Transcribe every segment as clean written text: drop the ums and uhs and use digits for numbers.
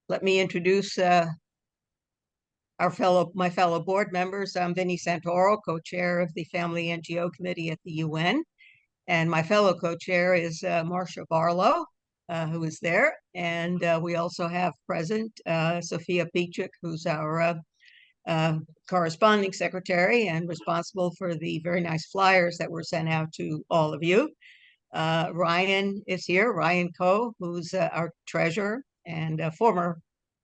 Let me introduce my fellow board members. I'm Vinnie Santoro, co-chair of the Family NGO Committee at the UN. And my fellow co-chair is Marcia Barlow, who is there. And we also have present Sophia Pichuk, who's our corresponding secretary and responsible for the very nice flyers that were sent out to all of you. Ryan is here, Ryan Coe, who's our treasurer and former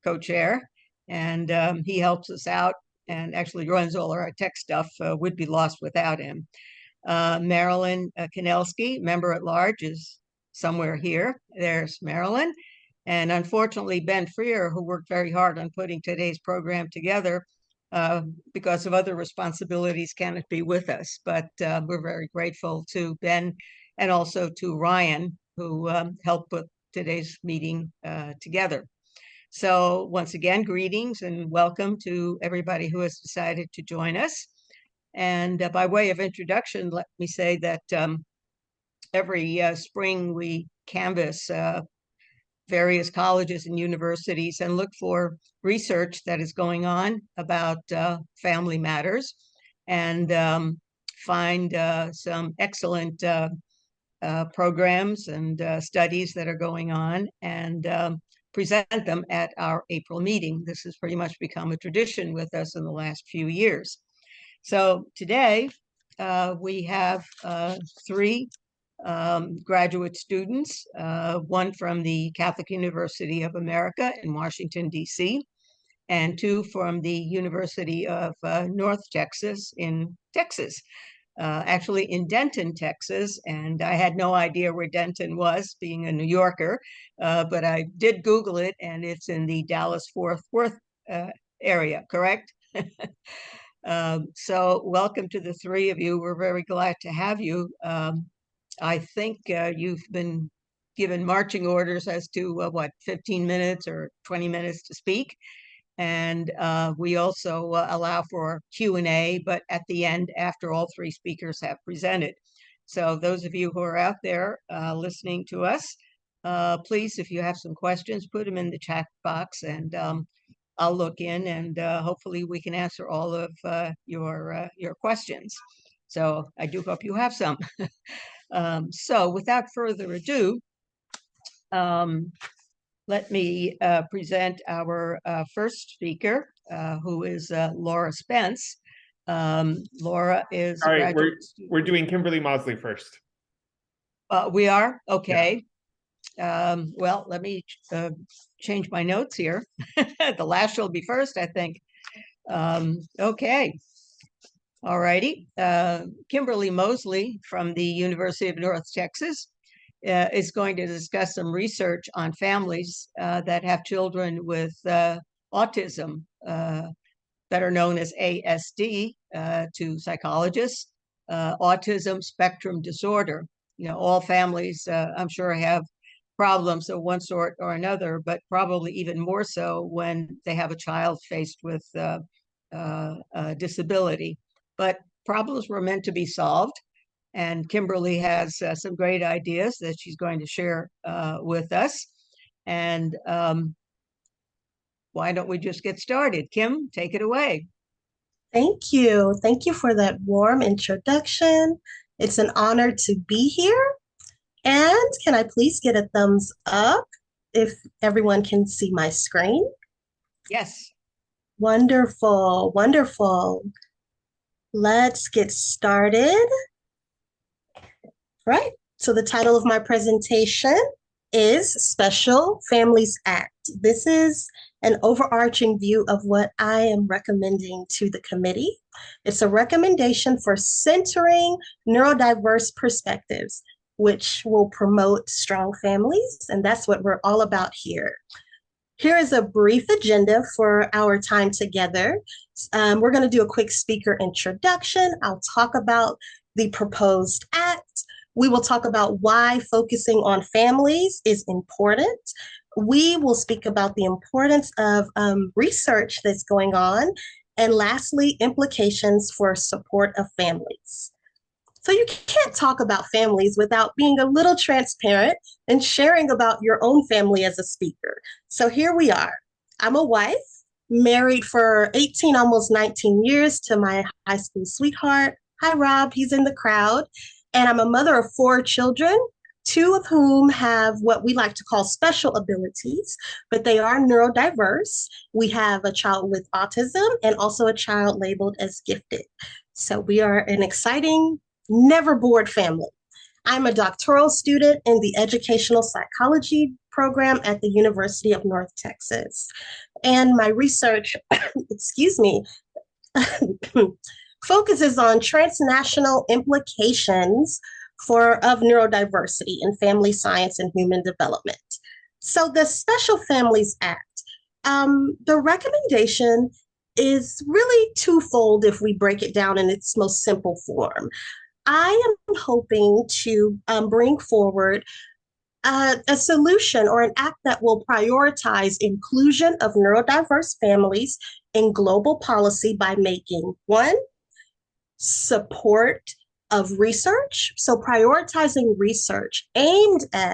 co-chair. And he helps us out and actually runs all our tech stuff. Would be lost without him. Marilyn Kanelsky, member at large, is somewhere here. There's Marilyn. And unfortunately, Ben Freer, who worked very hard on putting today's program together, because of other responsibilities, cannot be with us. But we're very grateful to Ben and also to Ryan, who helped put today's meeting together. So once again, greetings and welcome to everybody who has decided to join us. And by way of introduction, let me say that every spring we canvass various colleges and universities and look for research that is going on about family matters and find some excellent programs and studies that are going on and present them at our April meeting. This has pretty much become a tradition with us in the last few years. So today we have three graduate students, one from the Catholic University of America in Washington, D.C., and two from the University of North Texas in Texas. Actually in Denton, Texas, and I had no idea where Denton was, being a New Yorker, but I did Google it, and it's in the Dallas-Fort Worth area, correct? So welcome to the three of you. We're very glad to have you. I think you've been given marching orders as to 15 minutes or 20 minutes to speak. And we also allow for Q&A, but at the end, after all three speakers have presented. So those of you who are out there listening to us, please, if you have some questions, put them in the chat box and I'll look in and hopefully we can answer all of your questions. So I do hope you have some. So without further ado, let me present our first speaker, who is Laura Spence. Laura is all right. We're doing Kimberly Mosley first. We are? Okay. Yeah. Well, let me change my notes here. The last shall be first, I think. Okay. All righty. Kimberly Mosley from the University of North Texas is going to discuss some research on families that have children with autism, better known as ASD to psychologists, autism spectrum disorder. You know, all families, I'm sure, have problems of one sort or another, but probably even more so when they have a child faced with disability. But problems were meant to be solved. And Kimberly has some great ideas that she's going to share with us. And why don't we just get started? Kim, take it away. Thank you. Thank you for that warm introduction. It's an honor to be here. And can I please get a thumbs up if everyone can see my screen? Yes. Wonderful, wonderful. Let's get started. Right, so the title of my presentation is Special Families Act. This is an overarching view of what I am recommending to the committee. It's a recommendation for centering neurodiverse perspectives, which will promote strong families, and that's what we're all about here. Here is a brief agenda for our time together. We're going to do a quick speaker introduction. I'll talk about the proposed act. We will talk about why focusing on families is important. We will speak about the importance of research that's going on. And lastly, implications for support of families. So you can't talk about families without being a little transparent and sharing about your own family as a speaker. So here we are. I'm a wife, married for 18, almost 19 years to my high school sweetheart. Hi, Rob, he's in the crowd. And I'm a mother of 4 children, 2 of whom have what we like to call special abilities, but they are neurodiverse. We have a child with autism and also a child labeled as gifted. So we are an exciting, never bored family. I'm a doctoral student in the educational psychology program at the University of North Texas. And my research, excuse me, focuses on transnational implications of neurodiversity in family science and human development. So the Special Families Act, the recommendation is really twofold if we break it down in its most simple form. I am hoping to bring forward a solution or an act that will prioritize inclusion of neurodiverse families in global policy by making one, support of research. So prioritizing research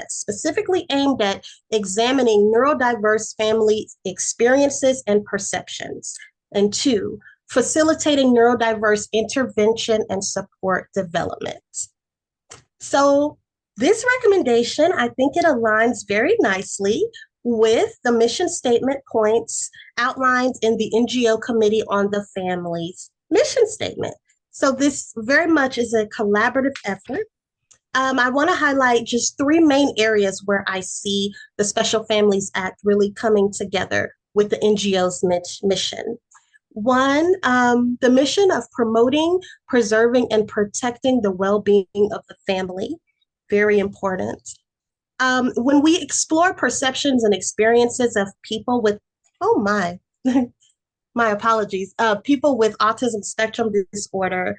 specifically aimed at examining neurodiverse family experiences and perceptions. And two, facilitating neurodiverse intervention and support development. So this recommendation, I think it aligns very nicely with the mission statement points outlined in the NGO Committee on the Family's mission statement. So this very much is a collaborative effort. I want to highlight just 3 main areas where I see the Special Families Act really coming together with the NGO's mission. One, the mission of promoting, preserving, and protecting the well-being of the family, very important. When we explore perceptions and experiences of people with, oh my, my apologies, people with autism spectrum disorder,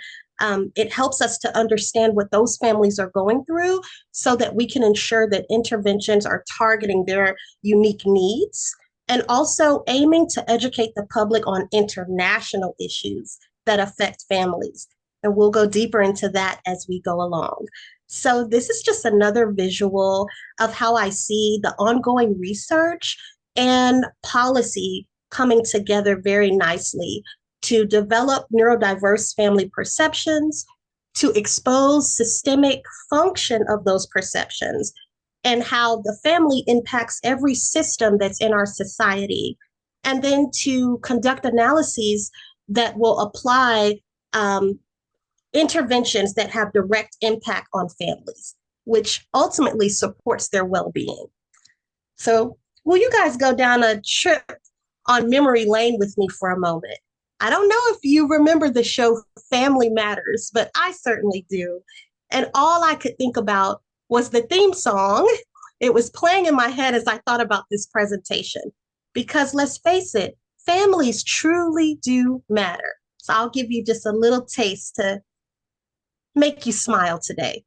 it helps us to understand what those families are going through so that we can ensure that interventions are targeting their unique needs and also aiming to educate the public on international issues that affect families. And we'll go deeper into that as we go along. So this is just another visual of how I see the ongoing research and policy coming together very nicely to develop neurodiverse family perceptions, to expose systemic function of those perceptions, and how the family impacts every system that's in our society, and then to conduct analyses that will apply interventions that have direct impact on families, which ultimately supports their well-being. So will you guys go down a trip on memory lane with me for a moment? I don't know if you remember the show Family Matters, but I certainly do. And all I could think about was the theme song. It was playing in my head as I thought about this presentation. Because let's face it, families truly do matter. So I'll give you just a little taste to make you smile today.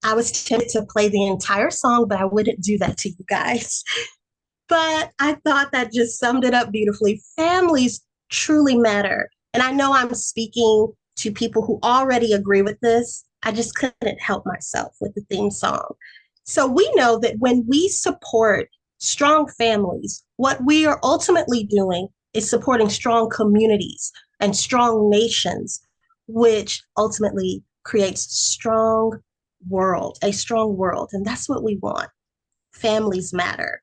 I was tempted to play the entire song, but I wouldn't do that to you guys. But I thought that just summed it up beautifully. Families truly matter. And I know I'm speaking to people who already agree with this. I just couldn't help myself with the theme song. So we know that when we support strong families, what we are ultimately doing is supporting strong communities and strong nations, which ultimately creates a strong world. And that's what we want. Families matter.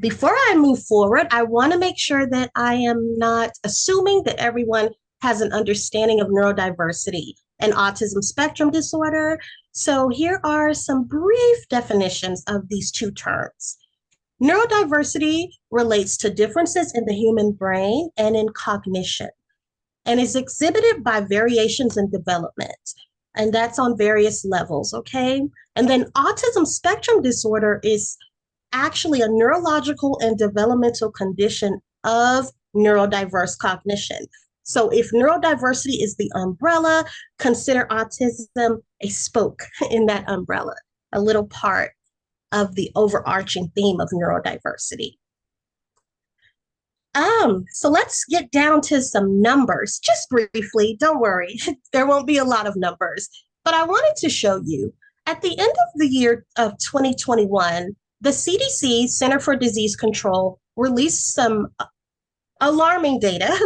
Before I move forward, I want to make sure that I am not assuming that everyone has an understanding of neurodiversity and autism spectrum disorder. So here are some brief definitions of these 2 terms. Neurodiversity relates to differences in the human brain and in cognition, and is exhibited by variations in development. And that's on various levels, okay? And then autism spectrum disorder is actually a neurological and developmental condition of neurodiverse cognition. So if neurodiversity is the umbrella, consider autism a spoke in that umbrella, a little part of the overarching theme of neurodiversity. So let's get down to some numbers, just briefly. Don't worry, there won't be a lot of numbers, but I wanted to show you at the end of the year of 2021, the CDC, Center for Disease Control, released some alarming data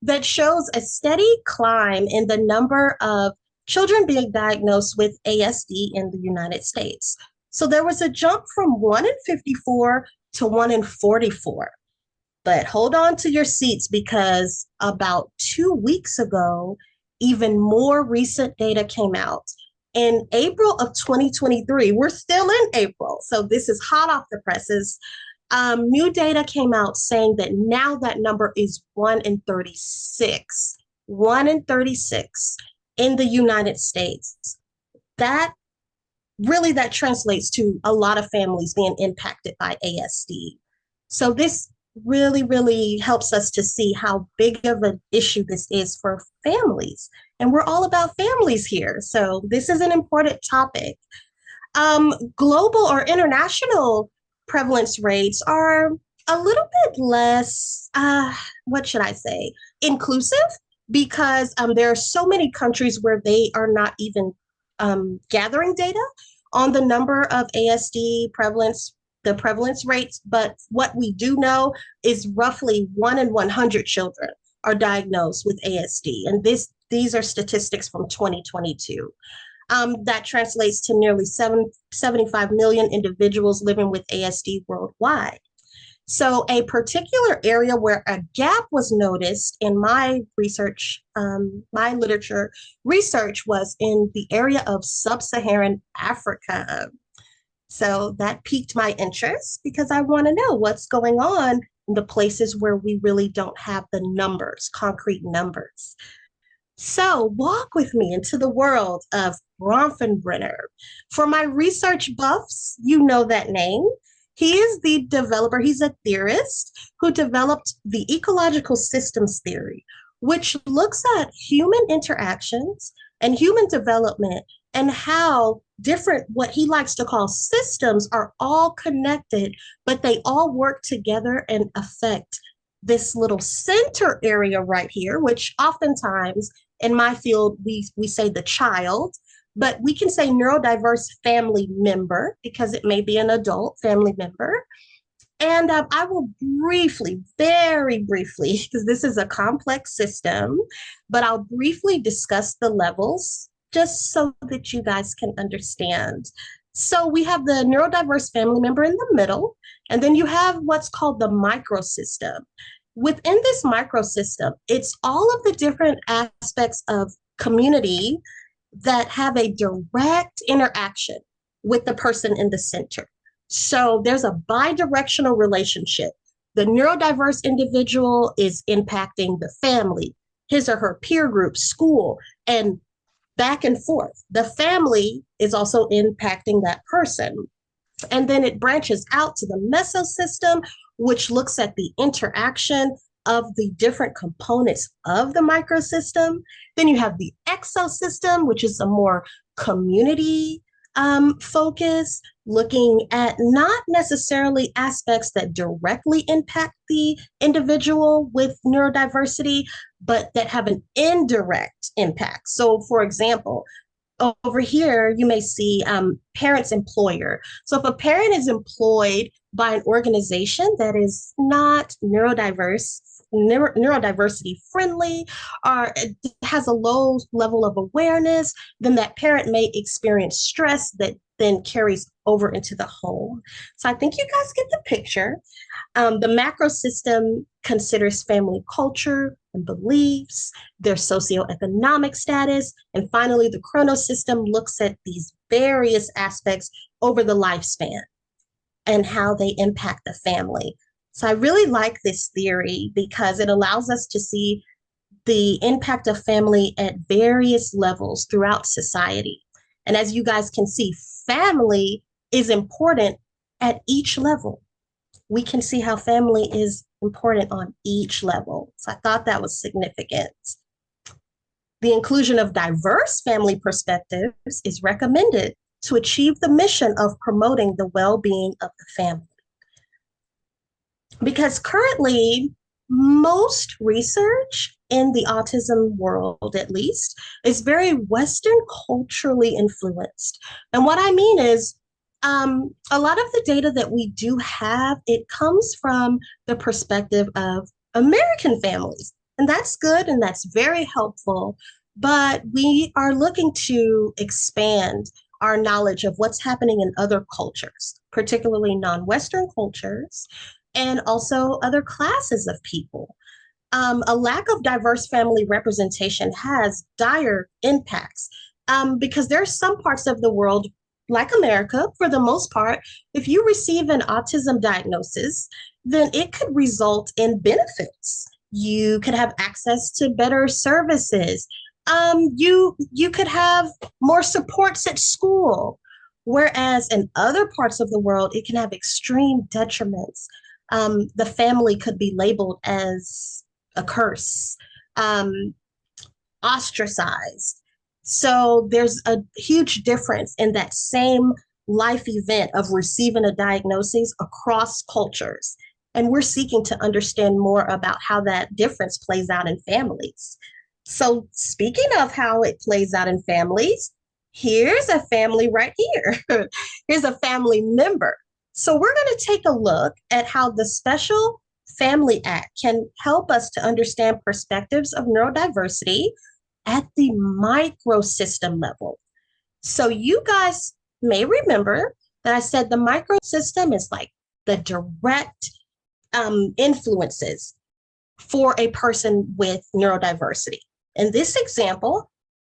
that shows a steady climb in the number of children being diagnosed with ASD in the United States. So there was a jump from 1 in 54 to 1 in 44. But hold on to your seats because about 2 weeks ago, even more recent data came out. In April of 2023, we're still in April, so this is hot off the presses. New data came out saying that now that number is 1 in 36, 1 in 36 in the United States. That translates to a lot of families being impacted by ASD. So this really helps us to see how big of an issue this is for families. And we're all about families here. So this is an important topic. Global or international prevalence rates are a little bit less, what should I say, inclusive, because there are so many countries where they are not even gathering data on the number of ASD prevalence, the prevalence rates. But what we do know is roughly 1 in 100 children are diagnosed with ASD. And these are statistics from 2022. That translates to nearly 75 million individuals living with ASD worldwide. So a particular area where a gap was noticed in my research, my literature research, was in the area of sub-Saharan Africa. So that piqued my interest because I want to know what's going on in the places where we really don't have the numbers, concrete numbers. So walk with me into the world of Bronfenbrenner. For my research buffs, you know that name. He is the developer, he's a theorist who developed the ecological systems theory, which looks at human interactions and human development and how different, what he likes to call systems, are all connected, but they all work together and affect this little center area right here, which oftentimes in my field, we say the child, but we can say neurodiverse family member because it may be an adult family member. And I will briefly, very briefly, because this is a complex system, but I'll briefly discuss the levels just so that you guys can understand. So we have the neurodiverse family member in the middle, and then you have what's called the microsystem. Within this microsystem, it's all of the different aspects of community that have a direct interaction with the person in the center. So there's a bi-directional relationship. The neurodiverse individual is impacting the family, his or her peer group, school, and back and forth. The family is also impacting that person. And then it branches out to the mesosystem, which looks at the interaction of the different components of the microsystem. Then you have the exosystem, which is a more community focus, looking at not necessarily aspects that directly impact the individual with neurodiversity, but that have an indirect impact. So for example, over here, you may see parents employer. So if a parent is employed by an organization that is not neurodiversity friendly, or has a low level of awareness, then that parent may experience stress that then carries over into the home. So I think you guys get the picture. The macro system considers family culture and beliefs, their socioeconomic status, and finally the chronos system looks at these various aspects over the lifespan and how they impact the family. So I really like this theory because it allows us to see the impact of family at various levels throughout society. And as you guys can see, family is important at each level. We can see how family is important on each level. So I thought that was significant. The inclusion of diverse family perspectives is recommended to achieve the mission of promoting the well-being of the family. Because currently, most research in the autism world, at least, is very Western culturally influenced. And what I mean is, a lot of the data that we do have, it comes from the perspective of American families. And that's good and that's very helpful. But we are looking to expand our knowledge of what's happening in other cultures, particularly non-Western cultures, and also other classes of people. A lack of diverse family representation has dire impacts because there are some parts of the world, like America, for the most part, if you receive an autism diagnosis, then it could result in benefits. You could have access to better services. You could have more supports at school. Whereas in other parts of the world, it can have extreme detriments. The family could be labeled as a curse, ostracized. So there's a huge difference in that same life event of receiving a diagnosis across cultures. And we're seeking to understand more about how that difference plays out in families. So speaking of how it plays out in families, here's a family right here. Here's a family member. So we're going to take a look at how the Special Family Act can help us to understand perspectives of neurodiversity at the microsystem level. So you guys may remember that I said the microsystem is like the direct influences for a person with neurodiversity. In this example,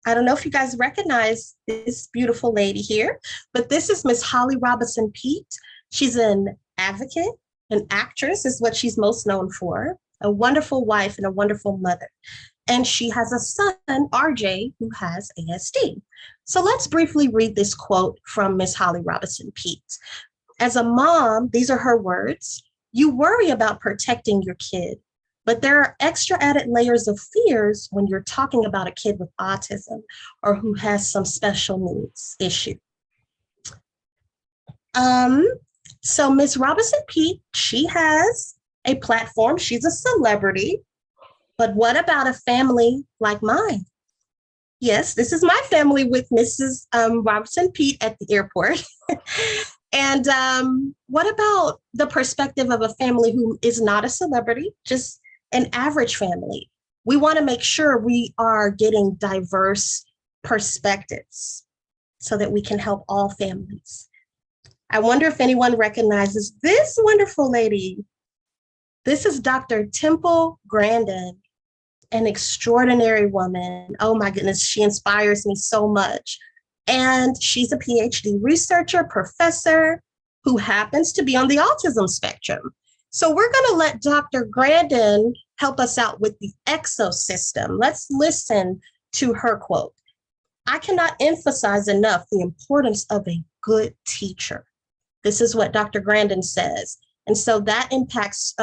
I don't know if you guys recognize this beautiful lady here, but this is Miss Holly Robinson Peete. She's an advocate, an actress is what she's most known for, a wonderful wife and a wonderful mother. And she has a son, RJ, who has ASD. So let's briefly read this quote from Miss Holly Robinson Peete. As a mom, these are her words, "You worry about protecting your kid, but there are extra added layers of fears when you're talking about a kid with autism or who has some special needs issue." So Miss Robinson Peete, she has a platform. She's a celebrity. But what about a family like mine? Yes, this is my family with Mrs. Robinson Peete at the airport. And what about the perspective of a family who is not a celebrity, just an average family? We want to make sure we are getting diverse perspectives so that we can help all families. I wonder if anyone recognizes this wonderful lady. This is Dr. Temple Grandin, an extraordinary woman. Oh my goodness, she inspires me so much. And she's a PhD researcher, professor, who happens to be on the autism spectrum. So we're going to let Dr. Grandin help us out with the exosystem. Let's listen to her quote. "I cannot emphasize enough the importance of a good teacher." This is what Dr. Grandin says. And so that impacts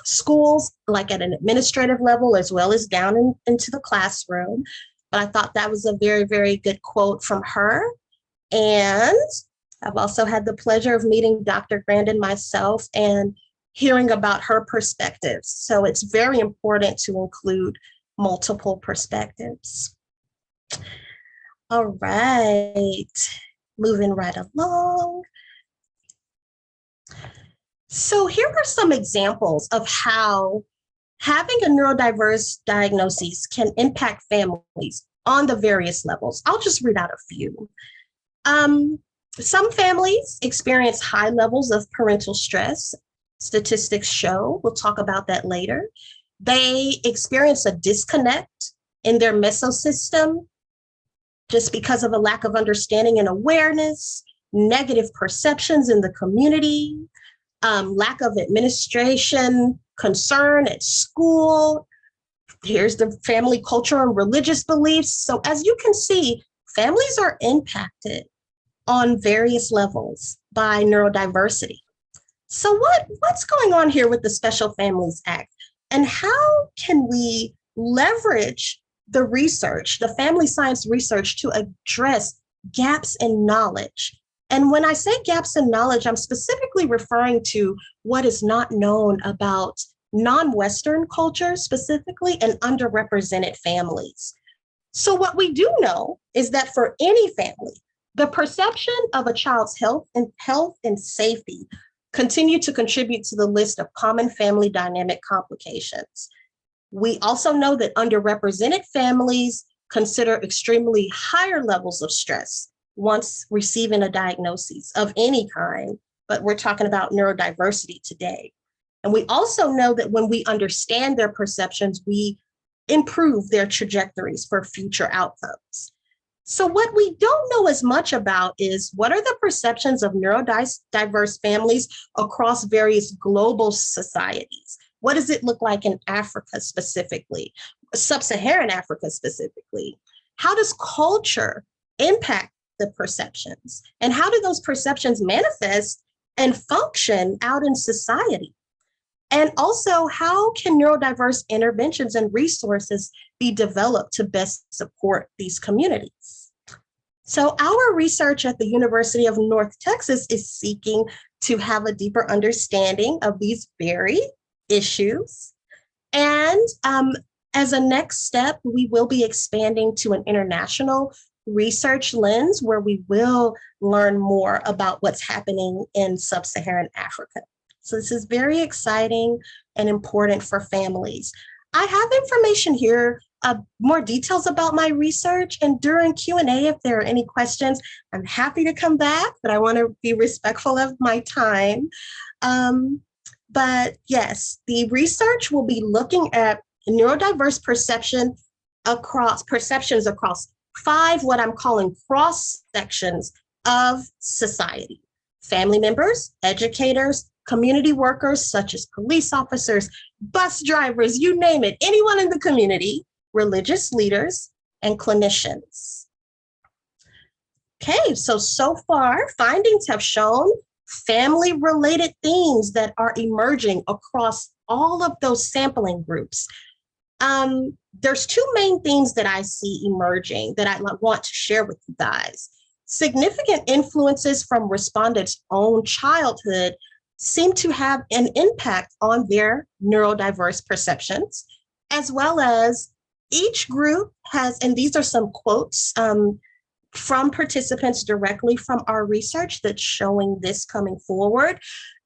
schools, like at an administrative level, as well as down into the classroom. But I thought that was a very, very good quote from her. And I've also had the pleasure of meeting Dr. Grandin myself and hearing about her perspectives. So it's very important to include multiple perspectives. All right, moving right along. So here are some examples of how having a neurodiverse diagnosis can impact families on the various levels. I'll just read out a few. Some families experience high levels of parental stress. Statistics show, we'll talk about that later. They experience a disconnect in their mesosystem just because of a lack of understanding and awareness, negative perceptions in the community, lack of administration concern at school. Here's the family culture and religious beliefs. So as you can see, families are impacted on various levels by neurodiversity. So what's going on here with the Special Families Act? And how can we leverage the research, the family science research, to address gaps in knowledge? And when I say gaps in knowledge, I'm specifically referring to what is not known about non-Western cultures specifically, and underrepresented families. So what we do know is that for any family, the perception of a child's health and safety continue to contribute to the list of common family dynamic complications. We also know that underrepresented families consider extremely higher levels of stress once receiving a diagnosis of any kind, but we're talking about neurodiversity today. And we also know that when we understand their perceptions, we improve their trajectories for future outcomes. So what we don't know as much about is what are the perceptions of neurodiverse families across various global societies? What does it look like in Africa specifically, sub-Saharan Africa specifically? How does culture impact the perceptions? And how do those perceptions manifest and function out in society? And also, how can neurodiverse interventions and resources be developed to best support these communities? So our research at the University of North Texas is seeking to have a deeper understanding of these very issues. And as a next step, we will be expanding to an international research lens where we will learn more about what's happening in sub-Saharan Africa. So this is very exciting and important for families. I have information here, more details about my research, and during Q&A, if there are any questions, I'm happy to come back, but I want to be respectful of my time. But yes, the research will be looking at neurodiverse perceptions across 5 what I'm calling cross sections of society: family members, educators, community workers such as police officers, bus drivers, you name it, anyone in the community, religious leaders, and clinicians. Okay, so far, findings have shown family-related themes that are emerging across all of those sampling groups. There's 2 main themes that I see emerging that I want to share with you guys. Significant influences from respondents' own childhood seem to have an impact on their neurodiverse perceptions, as well as each group has, and these are some quotes from participants directly from our research that's showing this coming forward,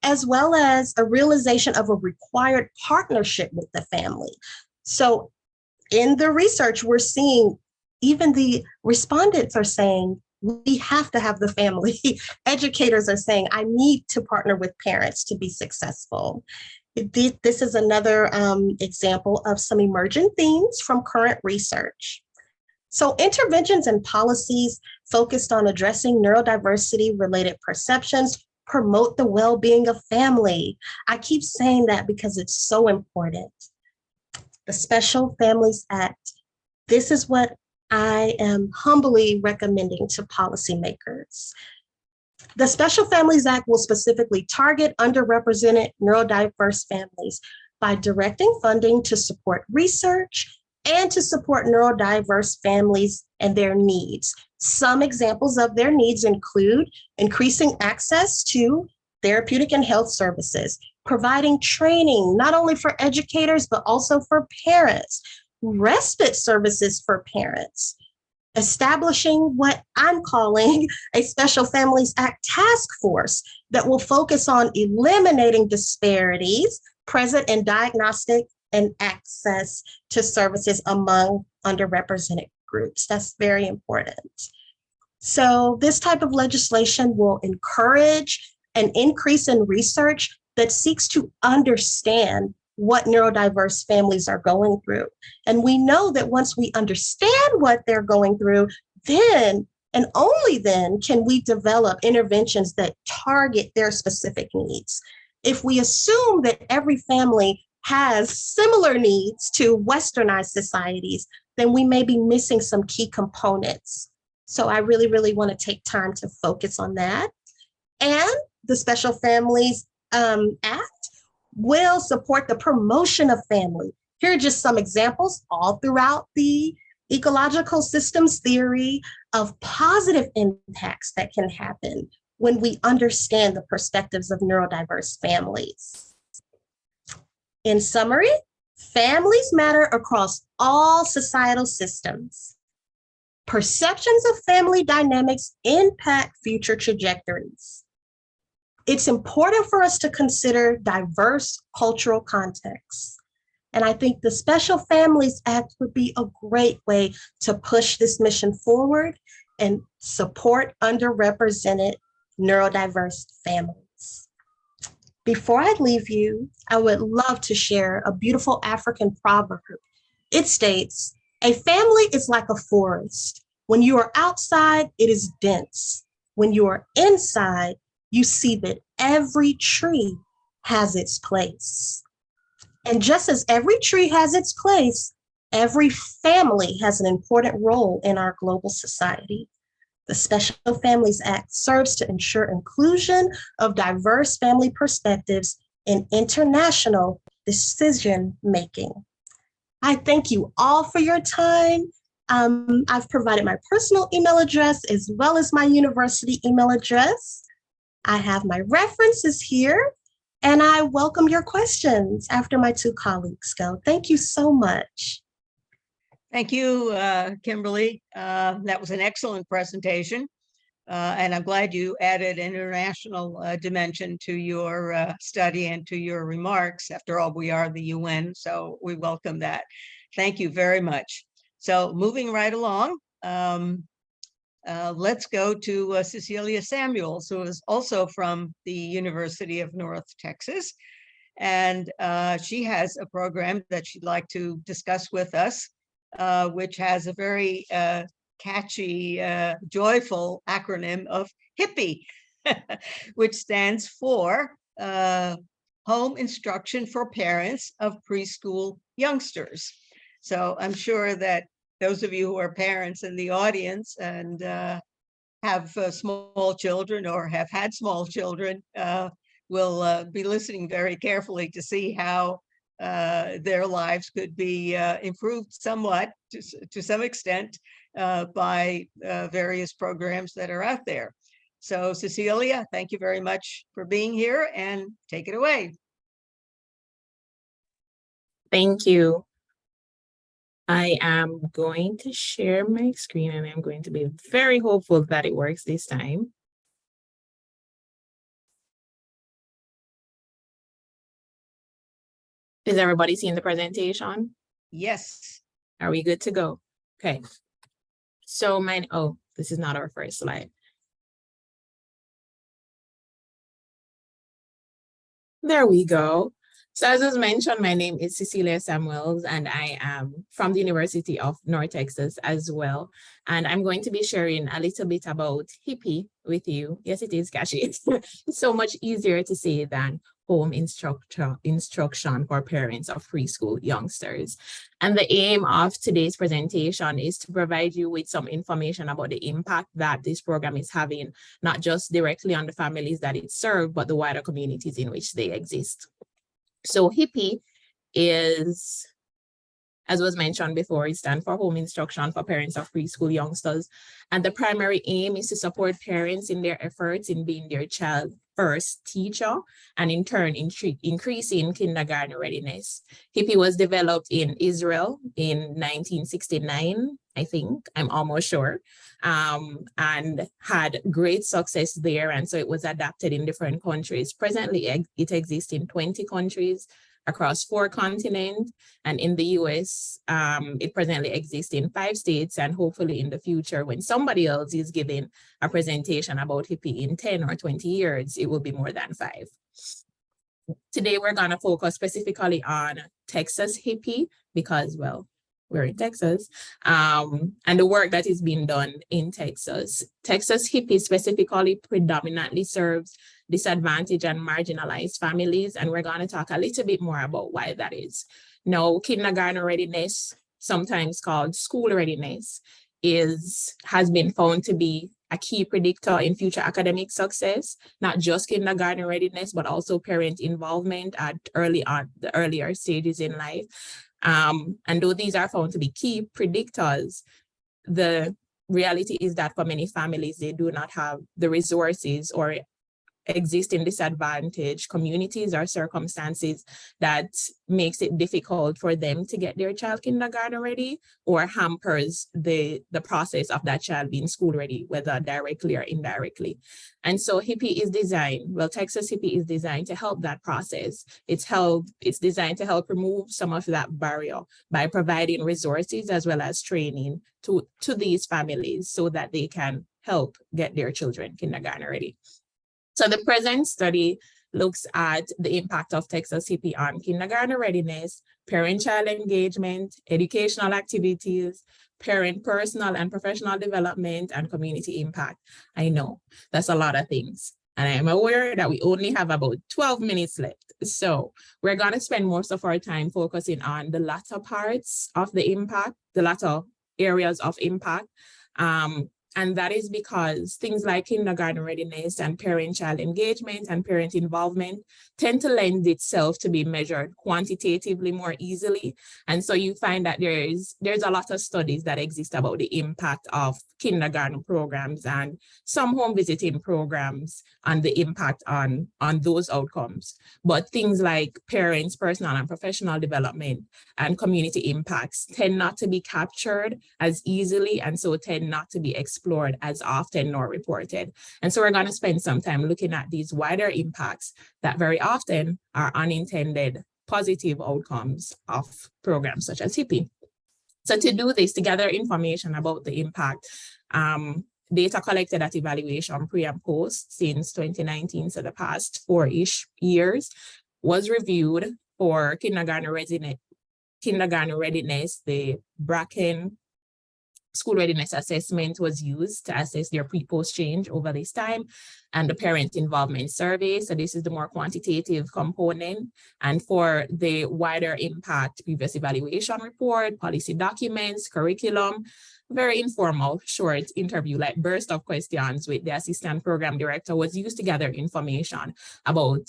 as well as a realization of a required partnership with the family. So in the research, we're seeing even the respondents are saying, we have to have the family. Educators are saying, I need to partner with parents to be successful. This is another example of some emergent themes from current research. So interventions and policies focused on addressing neurodiversity-related perceptions promote the well-being of family. I keep saying that because it's so important. The Special Families Act, this is what I am humbly recommending to policymakers. The Special Families Act will specifically target underrepresented neurodiverse families by directing funding to support research and to support neurodiverse families and their needs. Some examples of their needs include increasing access to therapeutic and health services, providing training not only for educators, but also for parents, respite services for parents, establishing what I'm calling a Special Families Act task force that will focus on eliminating disparities present in diagnostic and access to services among underrepresented groups. That's very important. So this type of legislation will encourage an increase in research that seeks to understand what neurodiverse families are going through. And we know that once we understand what they're going through, then and only then can we develop interventions that target their specific needs. If we assume that every family has similar needs to westernized societies, then we may be missing some key components. So I really, really want to take time to focus on that. And the Special Families Act will support the promotion of family. Here are just some examples all throughout the ecological systems theory of positive impacts that can happen when we understand the perspectives of neurodiverse families. In summary, families matter across all societal systems. Perceptions of family dynamics impact future trajectories. It's important for us to consider diverse cultural contexts. And I think the Special Families Act would be a great way to push this mission forward and support underrepresented neurodiverse families. Before I leave you, I would love to share a beautiful African proverb. It states, "A family is like a forest. When you are outside, it is dense. When you are inside, you see that every tree has its place." And just as every tree has its place, every family has an important role in our global society. The Special Families Act serves to ensure inclusion of diverse family perspectives in international decision-making. I thank you all for your time. I've provided my personal email address as well as my university email address. I have my references here, and I welcome your questions after my two colleagues go. Thank you so much. Thank you, Kimberly. That was an excellent presentation. And I'm glad you added international dimension to your study and to your remarks. After all, we are the UN, so we welcome that. Thank you very much. So moving right along, let's go to Cecelia Samuels, who is also from the University of North Texas. And she has a program that she'd like to discuss with us, which has a very catchy, joyful acronym of HIPPY, which stands for Home Instruction for Parents of Preschool Youngsters. So I'm sure that those of you who are parents in the audience and have small children or have had small children will be listening very carefully to see how their lives could be improved somewhat to some extent by various programs that are out there. So Cecelia, thank you very much for being here, and take it away. Thank you. I am going to share my screen, and I'm going to be very hopeful that it works this time. Is everybody seeing the presentation? Yes. Are we good to go? Okay. So oh, this is not our first slide. There we go. So as was mentioned, my name is Cecelia Samuels, and I am from the University of North Texas as well. And I'm going to be sharing a little bit about HIPPY with you. Yes, it is catchy. It's so much easier to say than home instruction for parents of preschool youngsters. And the aim of today's presentation is to provide you with some information about the impact that this program is having, not just directly on the families that it serves, but the wider communities in which they exist. So HIPPY is, as was mentioned before, it stands for Home Instruction for Parents of Preschool Youngsters. And the primary aim is to support parents in their efforts in being their child first teacher, and in turn increasing kindergarten readiness. HIPPY was developed in Israel in 1969, I think, I'm almost sure, and had great success there. And so it was adapted in different countries. Presently, it exists in 20 countries across 4 continents, and in the US, it presently exists in 5 states, and hopefully in the future, when somebody else is giving a presentation about HIPPY in 10 or 20 years, it will be more than 5. Today, we're gonna focus specifically on Texas HIPPY because, well, we're in Texas, and the work that is being done in Texas. Texas HIPPY specifically predominantly serves disadvantaged and marginalized families, and we're going to talk a little bit more about why that is. Now, kindergarten readiness, sometimes called school readiness, has been found to be a key predictor in future academic success, not just kindergarten readiness, but also parent involvement at the earlier stages in life. And though these are found to be key predictors, the reality is that for many families, they do not have the resources or existing disadvantaged communities or circumstances that makes it difficult for them to get their child kindergarten ready or hampers the process of that child being school ready, whether directly or indirectly. And so HIPPY is designed, well, Texas HIPPY is designed to help that process. It's designed to help remove some of that barrier by providing resources as well as training to these families so that they can help get their children kindergarten ready. So the present study looks at the impact of Texas HIPPY on kindergarten readiness, parent-child engagement, educational activities, parent personal and professional development, and community impact. I know that's a lot of things. And I am aware that we only have about 12 minutes left. So we're going to spend most of our time focusing on the latter parts of the impact, the latter areas of impact. And that is because things like kindergarten readiness and parent-child engagement and parent involvement tend to lend itself to be measured quantitatively more easily. And so you find that there's a lot of studies that exist about the impact of kindergarten programs and some home visiting programs and the impact on those outcomes. But things like parents, personal and professional development and community impacts tend not to be captured as easily and so tend not to be explored as often nor reported. And so we're going to spend some time looking at these wider impacts that very often are unintended positive outcomes of programs such as HIPPY. So to do this, to gather information about the impact, data collected at evaluation pre and post since 2019, so the past 4-ish years, was reviewed for kindergarten readiness. The Bracken School Readiness Assessment was used to assess their pre-post change over this time, and the Parent Involvement Survey. So this is the more quantitative component. And for the wider impact, previous evaluation report, policy documents, curriculum, very informal, short interview, like burst of questions with the assistant program director was used to gather information about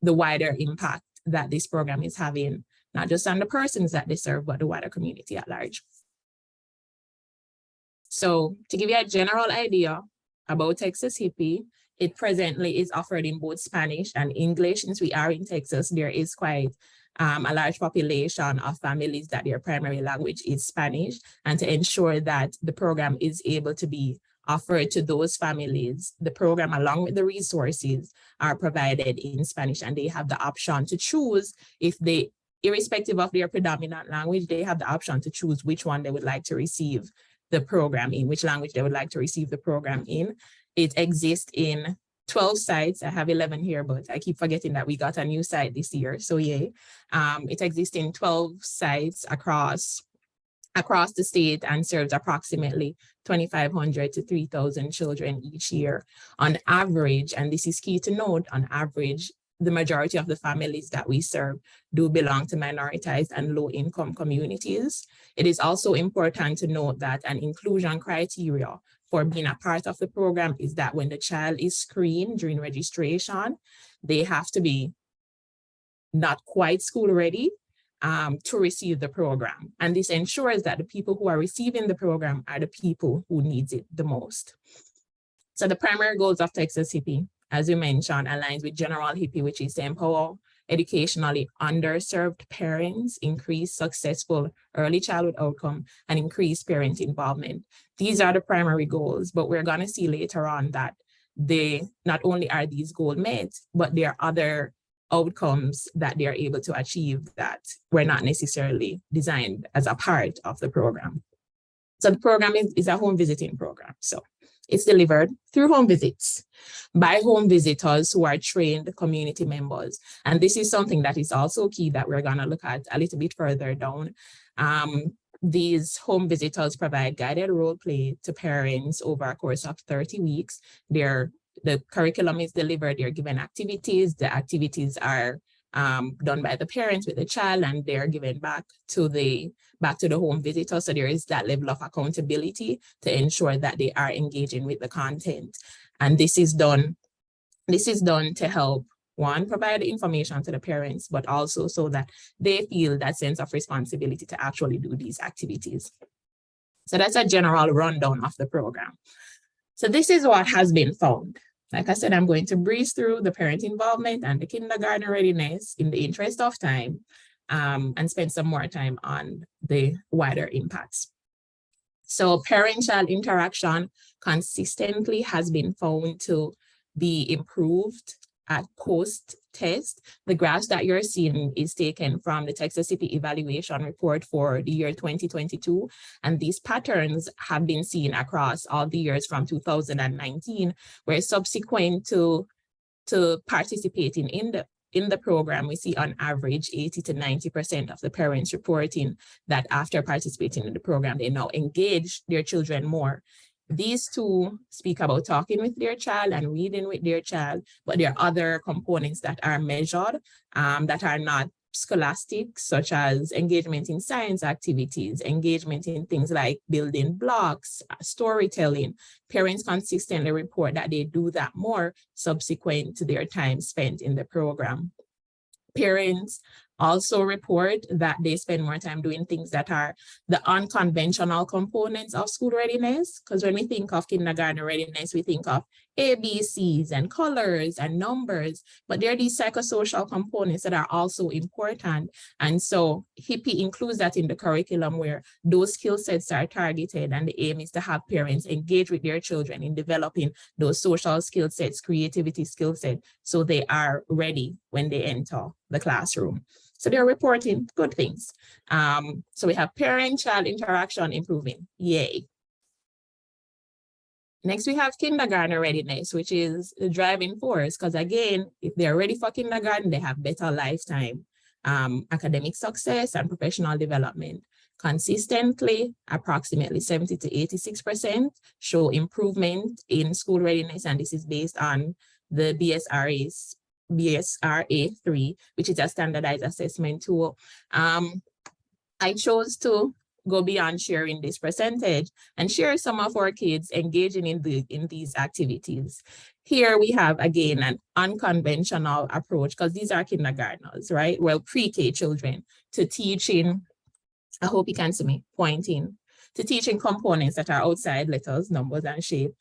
the wider impact that this program is having, not just on the persons that they serve, but the wider community at large. So to give you a general idea about Texas HIPPY, it presently is offered in both Spanish and English. Since we are in Texas, there is quite a large population of families that their primary language is Spanish. And to ensure that the program is able to be offered to those families, the program along with the resources are provided in Spanish, and they have the option to choose if they, irrespective of their predominant language, they have the option to choose which one they would like to receive the program in, which language they would like to receive the program in. It exists in 12 sites. I have 11 here, but I keep forgetting that we got a new site this year. So yay. It exists in 12 sites across the state and serves approximately 2,500 to 3,000 children each year. On average, and this is key to note, on average, the majority of the families that we serve do belong to minoritized and low-income communities. It is also important to note that an inclusion criteria for being a part of the program is that when the child is screened during registration, they have to be not quite school ready to receive the program. And this ensures that the people who are receiving the program are the people who needs it the most. So the primary goals of Texas HIPPY, as you mentioned, aligns with general HIPPY, which is to empower educationally underserved parents, increase successful early childhood outcome, and increase parent involvement. These are the primary goals, but we're going to see later on that not only are these goals met, but there are other outcomes that they are able to achieve that were not necessarily designed as a part of the program. So the program is a home visiting program. So it's delivered through home visits by home visitors who are trained community members. And this is something that is also key that we're going to look at a little bit further down. These home visitors provide guided role play to parents over a course of 30 weeks. The curriculum is delivered, they're given activities. The activities are done by the parents with the child, and they're given back to the home visitor. So there is that level of accountability to ensure that they are engaging with the content. And this is done to help, one, provide information to the parents, but also so that they feel that sense of responsibility to actually do these activities. So that's a general rundown of the program. So this is what has been found. Like I said, I'm going to breeze through the parent involvement and the kindergarten readiness in the interest of time, and spend some more time on the wider impacts. So parent-child interaction consistently has been found to be improved at post-test. The graphs that you're seeing is taken from the Texas HIPPY evaluation report for the year 2022. And these patterns have been seen across all the years from 2019, where subsequent to participating in the program, we see on average 80 to 90% of the parents reporting that after participating in the program, they now engage their children more. These two speak about talking with their child and reading with their child, but there are other components that are measured that are not scholastic, such as engagement in science activities, engagement in things like building blocks, storytelling. Parents consistently report that they do that more subsequent to their time spent in the program. Parents also report that they spend more time doing things that are the unconventional components of school readiness. Because when we think of kindergarten readiness, we think of ABCs and colors and numbers, but there are these psychosocial components that are also important. And so HIPPY includes that in the curriculum where those skill sets are targeted, and the aim is to have parents engage with their children in developing those social skill sets, creativity skill sets, so they are ready when they enter the classroom. So they're reporting good things. So we have parent-child interaction improving, yay. Next, we have kindergarten readiness, which is the driving force, because again, if they're ready for kindergarten, they have better lifetime academic success and professional development. Consistently, approximately 70 to 86% show improvement in school readiness, and this is based on the BSRA3, which is a standardized assessment tool. I chose to go beyond sharing this percentage and share some of our kids engaging in these activities. Here we have, again, an unconventional approach, because these are kindergartners, right? Well, pre-K children, to teaching, I hope you can see me pointing, to teaching components that are outside letters, numbers, and shape.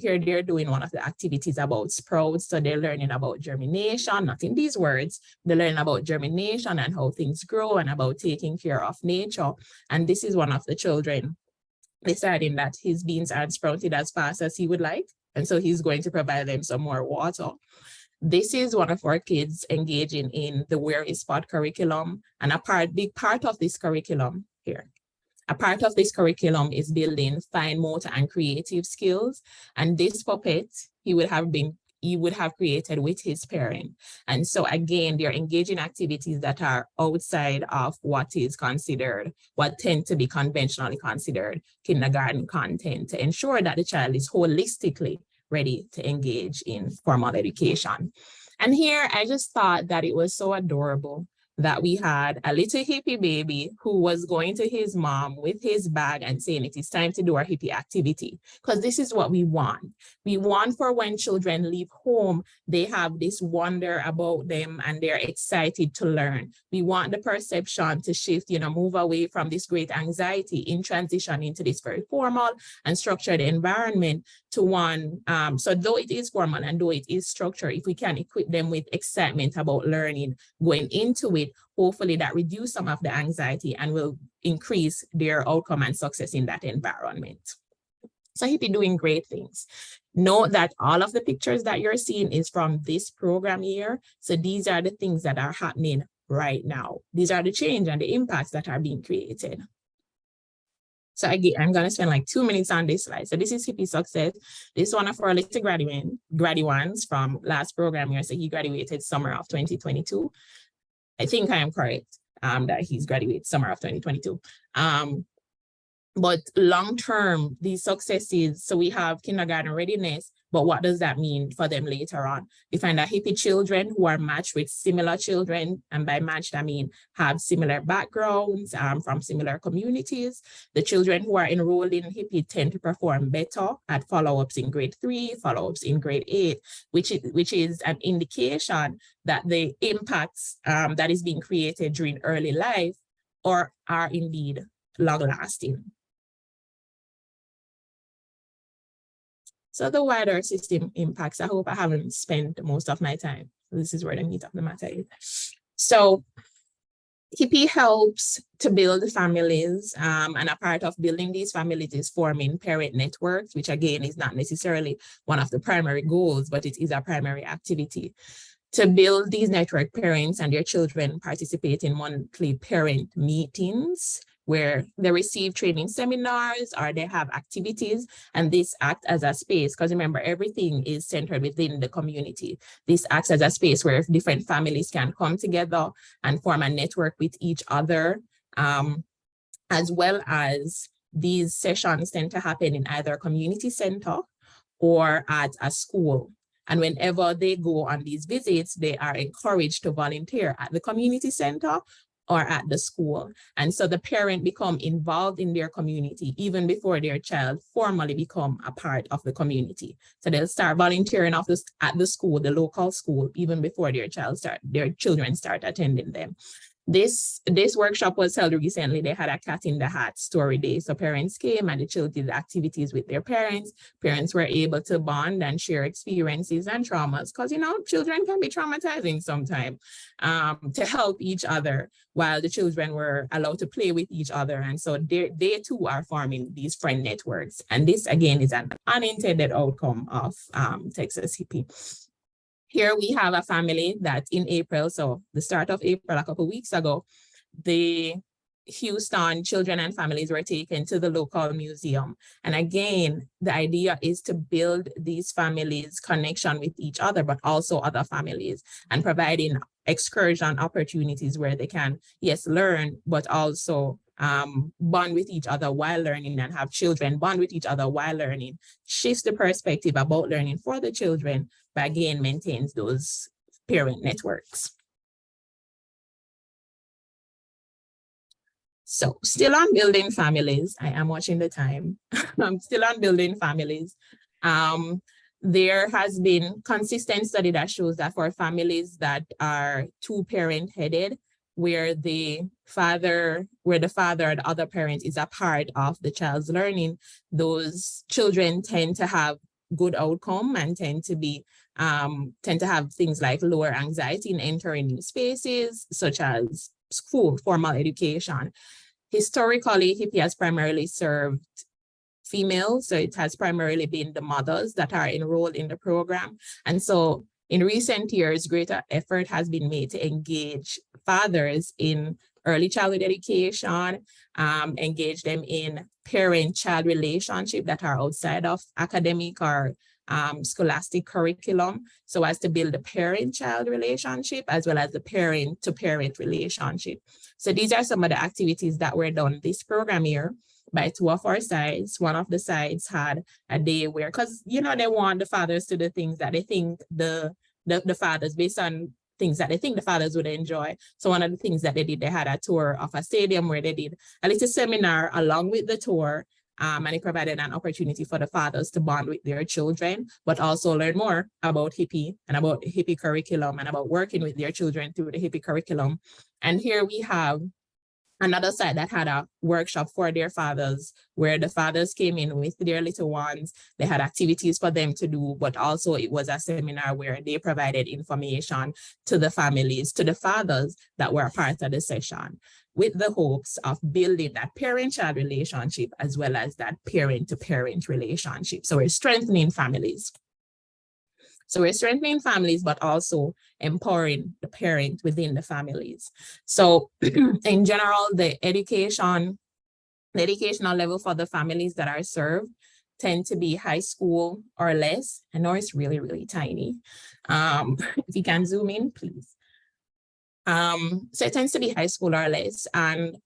Here they're doing one of the activities about sprouts. So they're learning about germination, not in these words. They're learning about germination and how things grow and about taking care of nature. And this is one of the children deciding that his beans aren't sprouted as fast as he would like. And so he's going to provide them some more water. This is one of our kids engaging in the Where is Spot curriculum. And big part of this curriculum here. A part of this curriculum is building fine motor and creative skills. And this puppet, he would have created with his parent. And so again, they're engaging activities that are outside of what tend to be conventionally considered kindergarten content, to ensure that the child is holistically ready to engage in formal education. And here, I just thought that it was so adorable that we had a little hippie baby who was going to his mom with his bag and saying, it is time to do our hippie activity. Because this is what we want. We want for when children leave home, they have this wonder about them and they're excited to learn. We want the perception to shift, move away from this great anxiety in transition into this very formal and structured environment to one. So though it is formal and though it is structured, if we can equip them with excitement about learning, going into it, hopefully that reduce some of the anxiety and will increase their outcome and success in that environment. So HIPPY doing great things. Note that all of the pictures that you're seeing is from this program year. So these are the things that are happening right now. These are the change and the impacts that are being created. So again, I'm going to spend like 2 minutes on this slide. So this is HIPPY success. This is one of our little graduates from last program year. So he graduated summer of 2022. I think I am correct that he's graduated summer of 2022. But long-term, these successes, so we have kindergarten readiness, but what does that mean for them later on? We find that HIPPY children who are matched with similar children, and by matched, I mean have similar backgrounds from similar communities. The children who are enrolled in HIPPY tend to perform better at follow-ups in grade 3, follow-ups in grade 8, which is an indication that the impacts that is being created during early life are indeed long-lasting. So the wider system impacts, I hope I haven't spent most of my time. This is where the meat of the matter is. So HIPPY helps to build families, and a part of building these families is forming parent networks, which again is not necessarily one of the primary goals, but it is a primary activity. To build these network, parents and their children participate in monthly parent meetings where they receive training seminars or they have activities, and this acts as a space, because remember, everything is centered within the community. This acts as a space where different families can come together and form a network with each other, as well as these sessions tend to happen in either a community center or at a school. And whenever they go on these visits, they are encouraged to volunteer at the community center or at the school. And so the parent become involved in their community even before their child formally become a part of the community. So they'll start volunteering at the school, the local school, even before their children start attending them. This workshop was held recently. They had a cat in the hat story day. So parents came and the children did activities with their parents. Parents were able to bond and share experiences and traumas, because, you know, children can be traumatizing sometimes, to help each other while the children were allowed to play with each other. And so they too are forming these friend networks. And this again is an unintended outcome of Texas HIPPY. Here we have a family that in April, so the start of April, a couple of weeks ago, the Houston children and families were taken to the local museum. And again, the idea is to build these families' connection with each other, but also other families, and providing excursion opportunities where they can, yes, learn, but also bond with each other while learning, and have children bond with each other while learning, shifts the perspective about learning for the children, but again, maintains those parent networks. So still on building families, I am watching the time. I'm still on building families. There has been consistent study that shows that for families that are two-parent headed, where the father or the other parent is a part of the child's learning, those children tend to have good outcome and tend to have things like lower anxiety in entering new spaces, such as school, formal education. Historically, HIPPY has primarily served females, so it has primarily been the mothers that are enrolled in the program. And so in recent years, greater effort has been made to engage fathers in early childhood education, engage them in parent-child relationship that are outside of academic or scholastic curriculum, so as to build a parent-child relationship as well as the parent-to-parent relationship. So these are some of the activities that were done this program year by two of our sides. One of the sides had a day where, because, you know, they want the fathers to do things that they think the fathers, based on things that they think the fathers would enjoy. So one of the things that they did, they had a tour of a stadium where they did a little seminar along with the tour, and it provided an opportunity for the fathers to bond with their children, but also learn more about HIPPY and about HIPPY curriculum and about working with their children through the HIPPY curriculum. And here we have another site that had a workshop for their fathers, where the fathers came in with their little ones. They had activities for them to do, but also it was a seminar where they provided information to the families, to the fathers that were a part of the session, with the hopes of building that parent-child relationship as well as that parent-to-parent relationship. So we're strengthening families. But also empowering the parent within the families. So in general, the educational level for the families that are served tend to be high school or less. I know it's really, really tiny. If you can zoom in, please. So it tends to be high school or less. And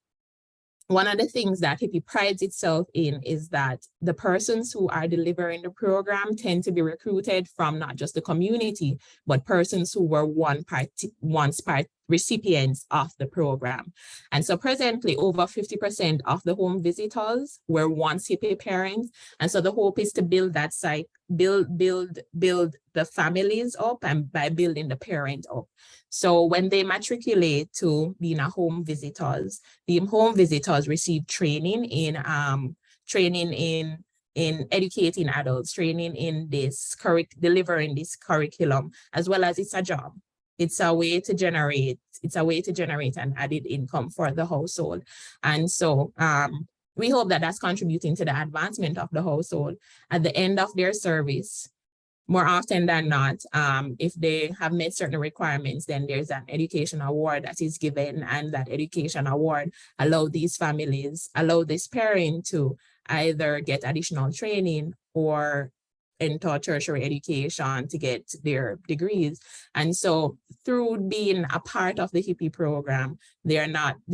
one of the things that HIPPY prides itself in is that the persons who are delivering the program tend to be recruited from not just the community, but persons who were once recipients of the program. And so presently, over 50% of the home visitors were once HIPPY parents. And so the hope is to build that site, build the families up, and by building the parent up. So when they matriculate to being a home visitors, the home visitors receive training in in educating adults, training in this delivering this curriculum, as well as it's a job. It's a way to generate an added income for the household. And so we hope that that's contributing to the advancement of the household. At the end of their service, more often than not, if they have met certain requirements, then there's an education award that is given, and that education award allow these parent to either get additional training or enter tertiary education to get their degrees. And so through being a part of the HIPPY program, they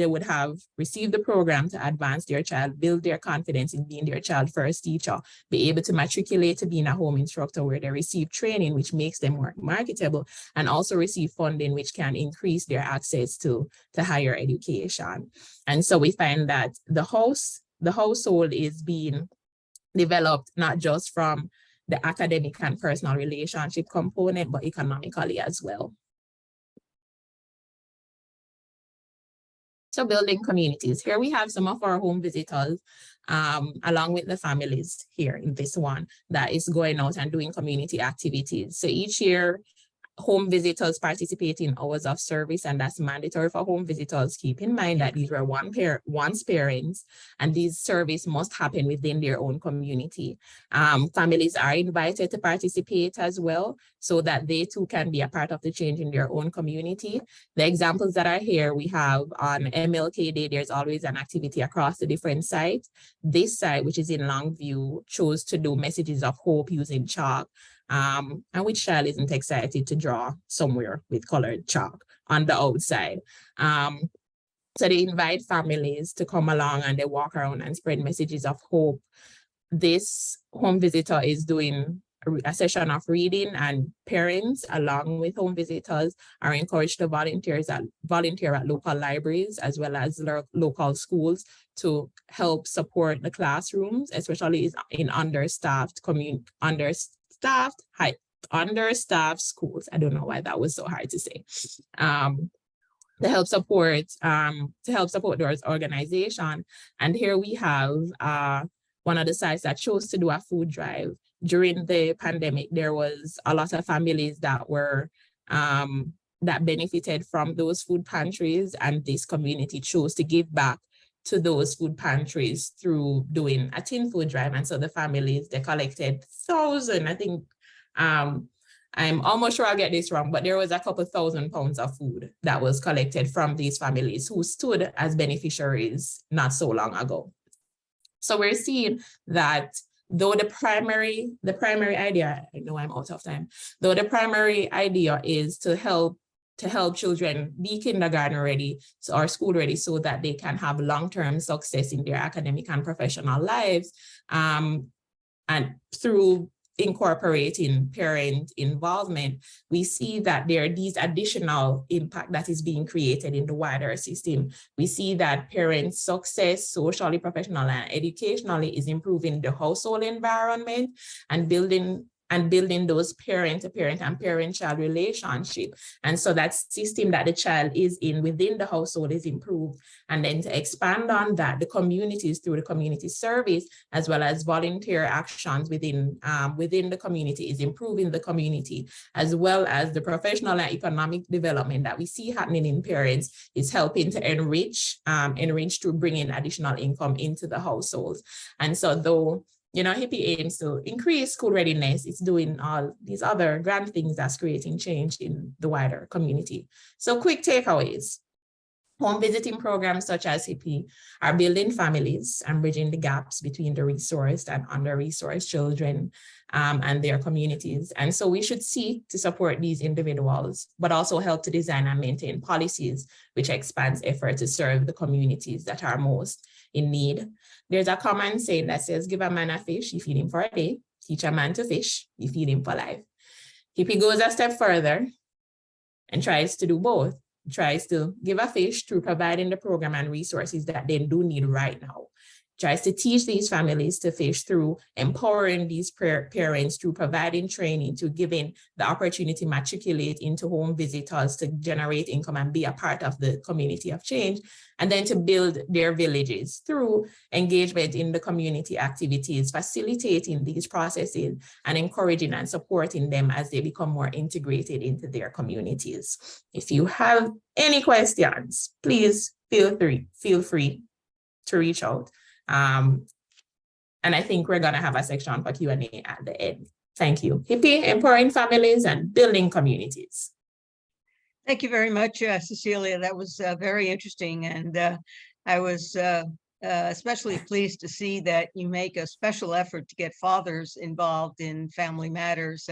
would have received the program to advance their child, build their confidence in being their child first teacher, be able to matriculate to being a home instructor where they receive training, which makes them more marketable, and also receive funding, which can increase their access to higher education. And so we find that the household is being developed not just from the academic and personal relationship component, but economically as well. So building communities. Here we have some of our home visitors, along with the families here in this one that is going out and doing community activities. So each year, home visitors participate in hours of service, and that's mandatory for home visitors. Keep in mind that these were once parents, and these service must happen within their own community. Families are invited to participate as well, so that they too can be a part of the change in their own community. The examples that are here, we have on MLK Day, there's always an activity across the different sites. This site, which is in Longview, chose to do messages of hope using chalk. And which child isn't excited to draw somewhere with colored chalk on the outside? So they invite families to come along and they walk around and spread messages of hope. This home visitor is doing a session of reading, and parents, along with home visitors, are encouraged to volunteer at local libraries as well as local schools to help support the classrooms, especially in understaffed schools. I don't know why that was so hard to say. To help support those organizations. And here we have one of the sites that chose to do a food drive. During the pandemic, there was a lot of families that were that benefited from those food pantries, and this community chose to give back to those food pantries through doing a tin food drive. And so the families, they collected 1,000, I think, I'm almost sure I'll get this wrong, but there was a couple £1,000 of food that was collected from these families who stood as beneficiaries not so long ago. So we're seeing that though the primary idea, I know I'm out of time, though the primary idea is to help children be kindergarten ready or school ready so that they can have long-term success in their academic and professional lives, and through incorporating parent involvement, we see that there are these additional impact that is being created in the wider system. We see that parent success, socially, professionally, and educationally is improving the household environment and building those parent-to-parent and parent-child relationship. And so that system that the child is in within the household is improved. And then to expand on that, the communities through the community service, as well as volunteer actions within the community is improving the community, as well as the professional and economic development that we see happening in parents is helping to enrich to bring in additional income into the households. And so though HIPPY aims to increase school readiness, it's doing all these other grand things that's creating change in the wider community. So quick takeaways. Home visiting programs such as HIPPY are building families and bridging the gaps between the resourced and under-resourced children and their communities. And so we should seek to support these individuals, but also help to design and maintain policies which expands effort to serve the communities that are most in need. There's a common saying that says, give a man a fish, you feed him for a day. Teach a man to fish, you feed him for life. HIPPY goes a step further and tries to do both. Tries to give a fish through providing the program and resources that they do need right now. tries to teach these families to fish through empowering these parents, through providing training, to giving the opportunity to matriculate into home visitors to generate income and be a part of the community of change, and then to build their villages through engagement in the community activities, facilitating these processes and encouraging and supporting them as they become more integrated into their communities. If you have any questions, please feel free to reach out. And I think we're going to have a section for Q&A at the end. Thank you. HIPPY, empowering families and building communities. Thank you very much, Cecelia. That was very interesting. And I was especially pleased to see that you make a special effort to get fathers involved in family matters.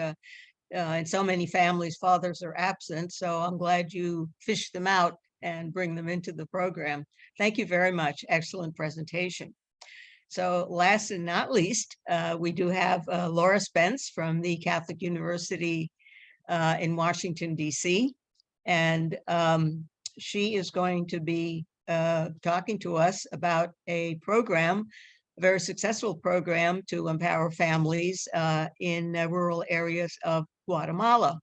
In so many families, fathers are absent. So I'm glad you fish them out and bring them into the program. Thank you very much. Excellent presentation. So last and not least, we do have Laura Spence from the Catholic University in Washington, D.C. And she is going to be talking to us about a program, a very successful program to empower families in rural areas of Guatemala.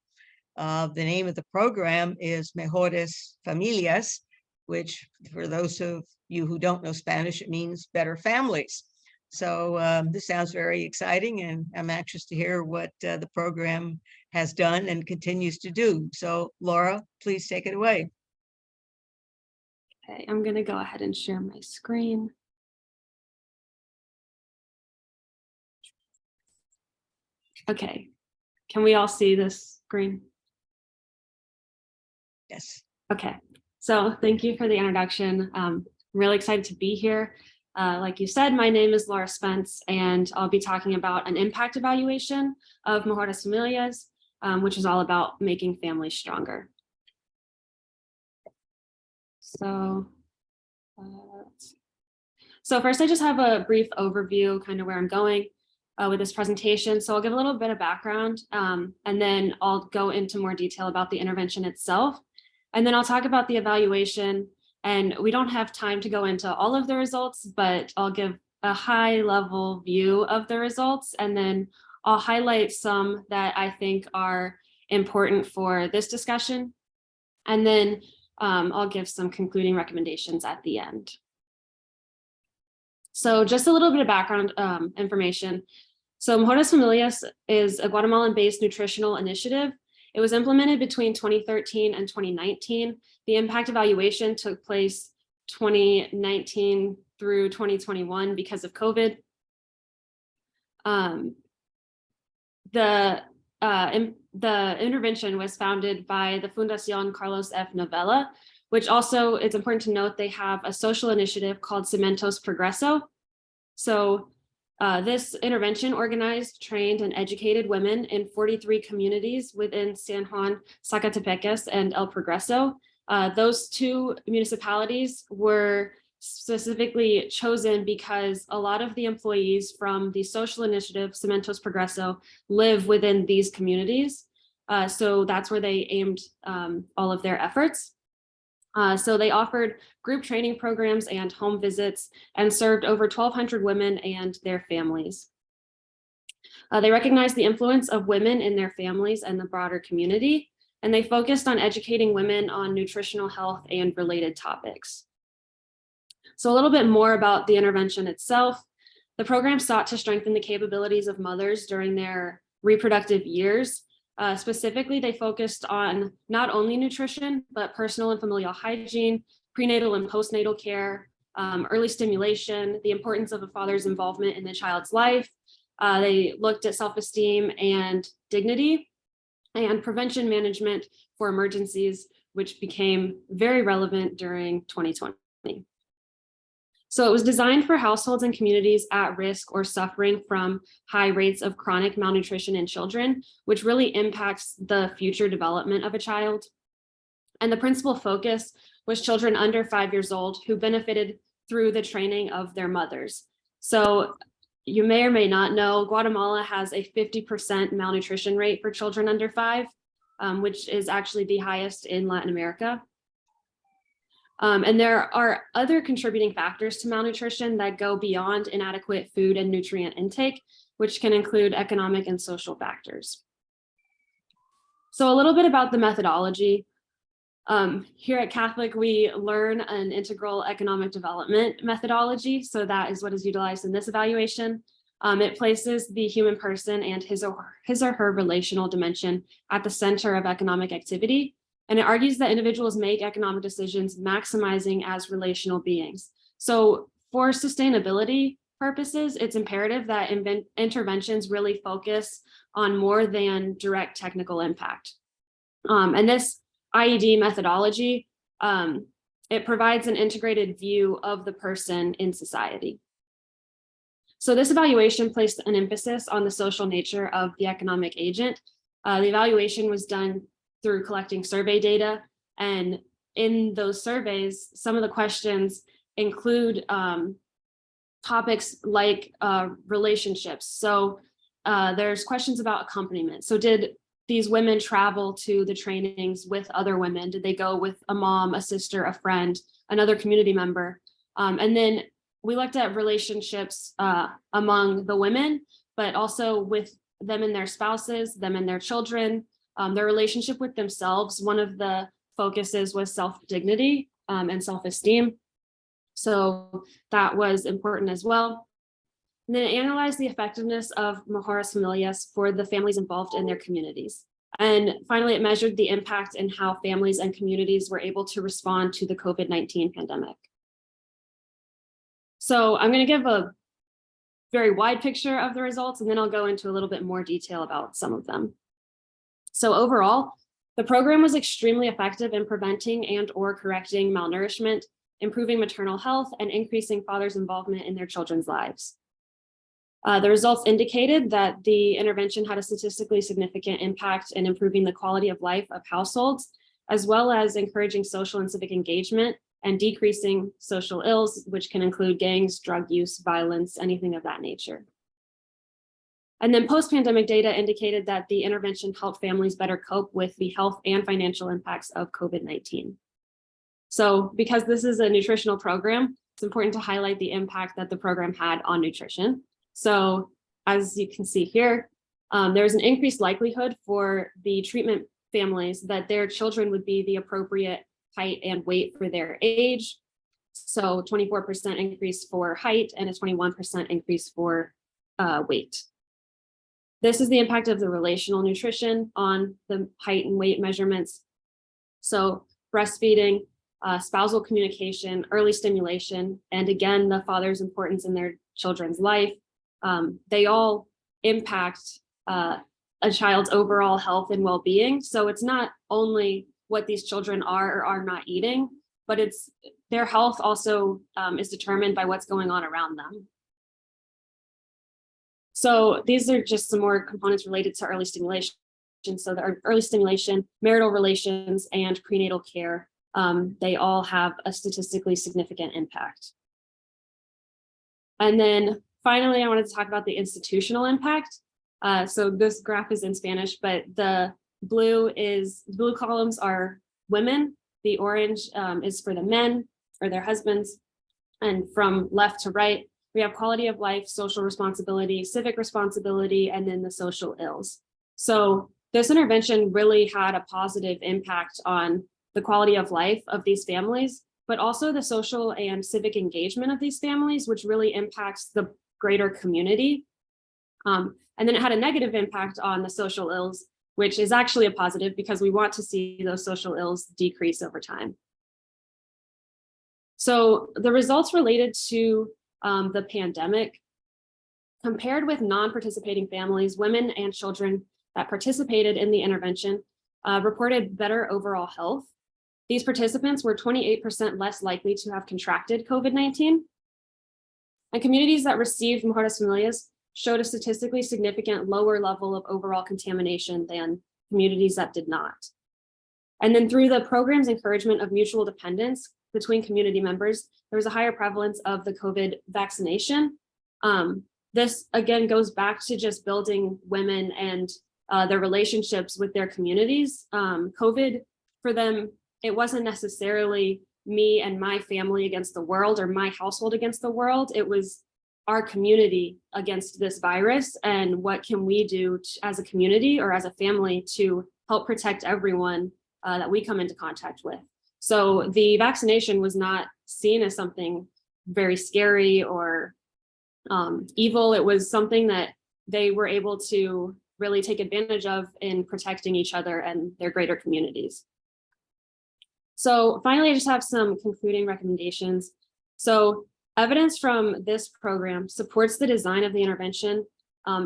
The name of the program is Mejores Familias, which for those of you who don't know Spanish, it means better families. So this sounds very exciting, and I'm anxious to hear what the program has done and continues to do. So Laura, please take it away. Okay, I'm going to go ahead and share my screen. Okay, can we all see this screen? Yes. Okay, so thank you for the introduction. I'm really excited to be here. Like you said, my name is Laura Spence, and I'll be talking about an impact evaluation of Mejores Familias, which is all about making families stronger. So first, I just have a brief overview, kind of where I'm going with this presentation. So I'll give a little bit of background, and then I'll go into more detail about the intervention itself. And then I'll talk about the evaluation. And we don't have time to go into all of the results, but I'll give a high level view of the results. And then I'll highlight some that I think are important for this discussion. And then I'll give some concluding recommendations at the end. So just a little bit of background information. So Mejores Familias is a Guatemalan-based nutritional initiative. It was implemented between 2013 and 2019. The impact evaluation took place 2019 through 2021 because of COVID. The intervention was founded by the Fundación Carlos F. Novella, which also, it's important to note, they have a social initiative called Cementos Progreso. So this intervention organized, trained, and educated women in 43 communities within San Juan, Zacatepecas, and El Progreso. Those two municipalities were specifically chosen because a lot of the employees from the social initiative Cementos Progreso live within these communities. So that's where they aimed all of their efforts. So they offered group training programs and home visits and served over 1,200 women and their families. They recognized the influence of women in their families and the broader community, and they focused on educating women on nutritional health and related topics. So a little bit more about the intervention itself. The program sought to strengthen the capabilities of mothers during their reproductive years. Specifically, they focused on not only nutrition, but personal and familial hygiene, prenatal and postnatal care, early stimulation, the importance of a father's involvement in the child's life. They looked at self-esteem and dignity, and prevention management for emergencies, which became very relevant during 2020. So it was designed for households and communities at risk or suffering from high rates of chronic malnutrition in children, which really impacts the future development of a child. And the principal focus was children under 5 years old who benefited through the training of their mothers. So you may or may not know, Guatemala has a 50% malnutrition rate for children under 5, which is actually the highest in Latin America. And there are other contributing factors to malnutrition that go beyond inadequate food and nutrient intake, which can include economic and social factors. So a little bit about the methodology. Here at Catholic, we learn an integral economic development methodology. So that is what is utilized in this evaluation. It places the human person and his or her relational dimension at the center of economic activity. And it argues that individuals make economic decisions maximizing as relational beings. So for sustainability purposes, it's imperative that interventions really focus on more than direct technical impact. And this IED methodology, it provides an integrated view of the person in society. So this evaluation placed an emphasis on the social nature of the economic agent. The evaluation was done through collecting survey data. And in those surveys, some of the questions include topics like relationships. So there's questions about accompaniment. So did these women travel to the trainings with other women? Did they go with a mom, a sister, a friend, another community member? And then we looked at relationships among the women, but also with them and their spouses, them and their children, their relationship with themselves. One of the focuses was self-dignity and self-esteem. So that was important as well. And then it analyzed the effectiveness of Mejoras Familias for the families involved in their communities. And finally, it measured the impact in how families and communities were able to respond to the COVID-19 pandemic. So I'm going to give a very wide picture of the results, and then I'll go into a little bit more detail about some of them. So overall, the program was extremely effective in preventing and/or correcting malnourishment, improving maternal health, and increasing fathers' involvement in their children's lives. The results indicated that the intervention had a statistically significant impact in improving the quality of life of households, as well as encouraging social and civic engagement and decreasing social ills, which can include gangs, drug use, violence, anything of that nature. And then post-pandemic data indicated that the intervention helped families better cope with the health and financial impacts of COVID-19. So because this is a nutritional program, it's important to highlight the impact that the program had on nutrition. So as you can see here, there's an increased likelihood for the treatment families that their children would be the appropriate height and weight for their age. So 24% increase for height and a 21% increase for weight. This is the impact of the relational nutrition on the height and weight measurements. So breastfeeding, spousal communication, early stimulation, and again, the father's importance in their children's life. They all impact a child's overall health and well-being. So it's not only what these children are or are not eating, but it's their health also is determined by what's going on around them. So these are just some more components related to early stimulation. So the early stimulation, marital relations, and prenatal care, they all have a statistically significant impact. And then finally, I wanted to talk about the institutional impact. So this graph is in Spanish, but the blue columns are women. The orange is for the men or their husbands. And from left to right, we have quality of life, social responsibility, civic responsibility, and then the social ills. So this intervention really had a positive impact on the quality of life of these families, but also the social and civic engagement of these families, which really impacts the greater community. And then it had a negative impact on the social ills, which is actually a positive because we want to see those social ills decrease over time. So the results related to the pandemic, compared with non-participating families, women and children that participated in the intervention reported better overall health. These participants were 28% less likely to have contracted COVID-19. And communities that received Mejoras Familias showed a statistically significant lower level of overall contamination than communities that did not. And then through the program's encouragement of mutual dependence between community members, there was a higher prevalence of the COVID vaccination. This again goes back to just building women and their relationships with their communities. COVID for them, it wasn't necessarily me and my family against the world, or my household against the world. It was our community against this virus, and what can we do as a community or as a family to help protect everyone that we come into contact with. So the vaccination was not seen as something very scary or evil. It was something that they were able to really take advantage of in protecting each other and their greater communities. So finally, I just have some concluding recommendations. So evidence from this program supports the design of the intervention,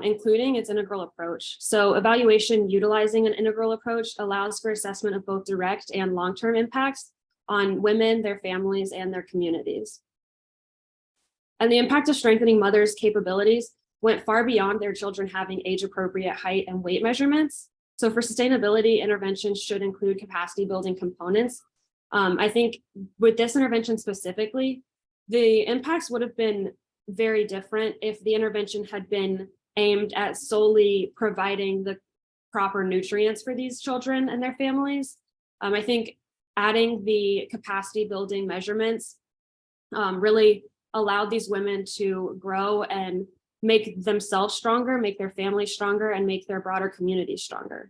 including its integral approach. So evaluation utilizing an integral approach allows for assessment of both direct and long-term impacts on women, their families, and their communities. And the impact of strengthening mothers' capabilities went far beyond their children having age-appropriate height and weight measurements. So for sustainability, interventions should include capacity building components. I think with this intervention specifically, the impacts would have been very different if the intervention had been aimed at solely providing the proper nutrients for these children and their families. I think adding the capacity building measurements really allowed these women to grow and make themselves stronger, make their families stronger, and make their broader community stronger.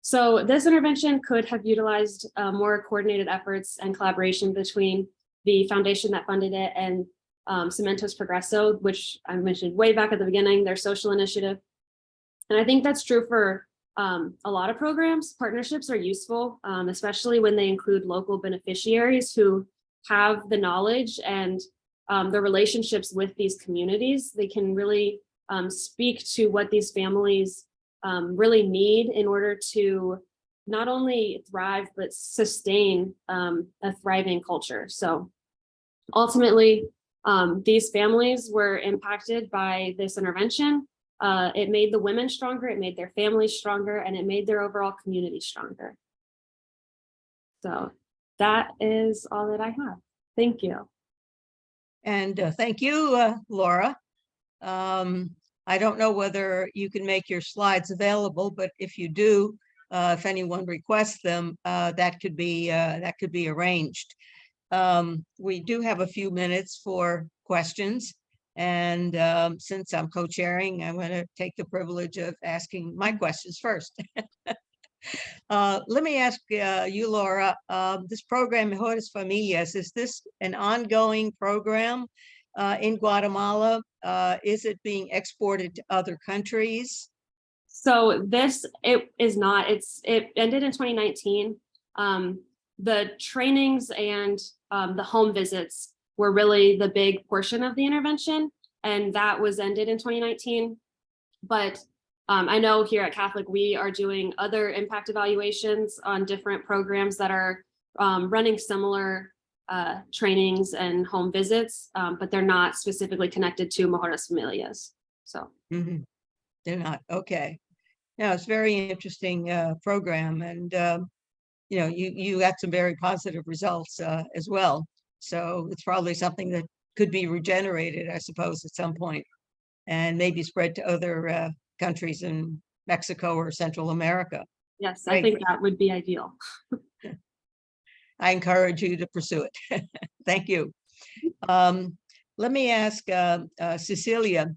So this intervention could have utilized more coordinated efforts and collaboration between the foundation that funded it and Cementos Progresso, which I mentioned way back at the beginning, their social initiative. And I think that's true for a lot of programs. Partnerships are useful, especially when they include local beneficiaries who have the knowledge and the relationships with these communities. They can really speak to what these families really need in order to not only thrive, but sustain a thriving culture. So ultimately, these families were impacted by this intervention. It made the women stronger, it made their families stronger, and it made their overall community stronger. So that is all that I have. Thank you. And thank you, Laura. I don't know whether you can make your slides available, but if you do, if anyone requests them, that could be arranged. We do have a few minutes for questions, and since I'm co-chairing, I'm going to take the privilege of asking my questions first. Let me ask you, Laura, this program, Mejores Familias, is this an ongoing program in Guatemala? Is it being exported to other countries? So it is not. It ended in 2019. The trainings and the home visits were really the big portion of the intervention, and that was ended in 2019. But I know here at Catholic, we are doing other impact evaluations on different programs that are running similar trainings and home visits, but they're not specifically connected to Mejores Familias. So they're not. Okay. Now it's very interesting program, and you know, you got some very positive results as well. So it's probably something that could be regenerated, I suppose, at some point, and maybe spread to other countries in Mexico or Central America. Yes, Great. I think that would be ideal. I encourage you to pursue it. Thank you. Let me ask Cecelia,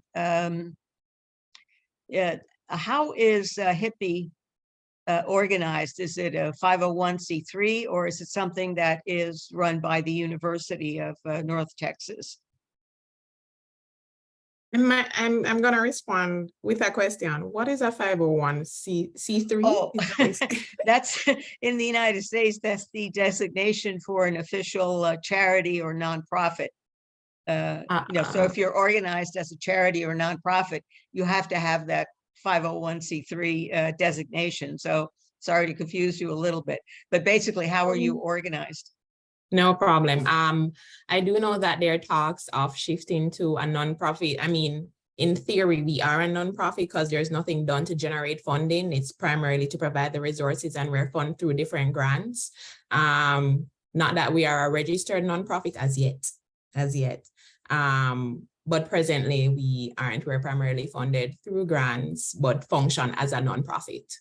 how is HIPPY organized? Is it a 501c3, or is it something that is run by the University of North Texas? I'm going to respond with a question. What is a 501c3? Oh, that's in the United States. That's the designation for an official charity or nonprofit. You know, so if you're organized as a charity or nonprofit, you have to have that 501c3 designation. So sorry to confuse you a little bit, but basically, how are you organized? No problem. I do know that there are talks of shifting to a nonprofit. I mean, in theory, we are a nonprofit because there's nothing done to generate funding. It's primarily to provide the resources, and we're funded through different grants. Not that we are a registered nonprofit as yet. But presently we aren't. We're primarily funded through grants, but function as a nonprofit.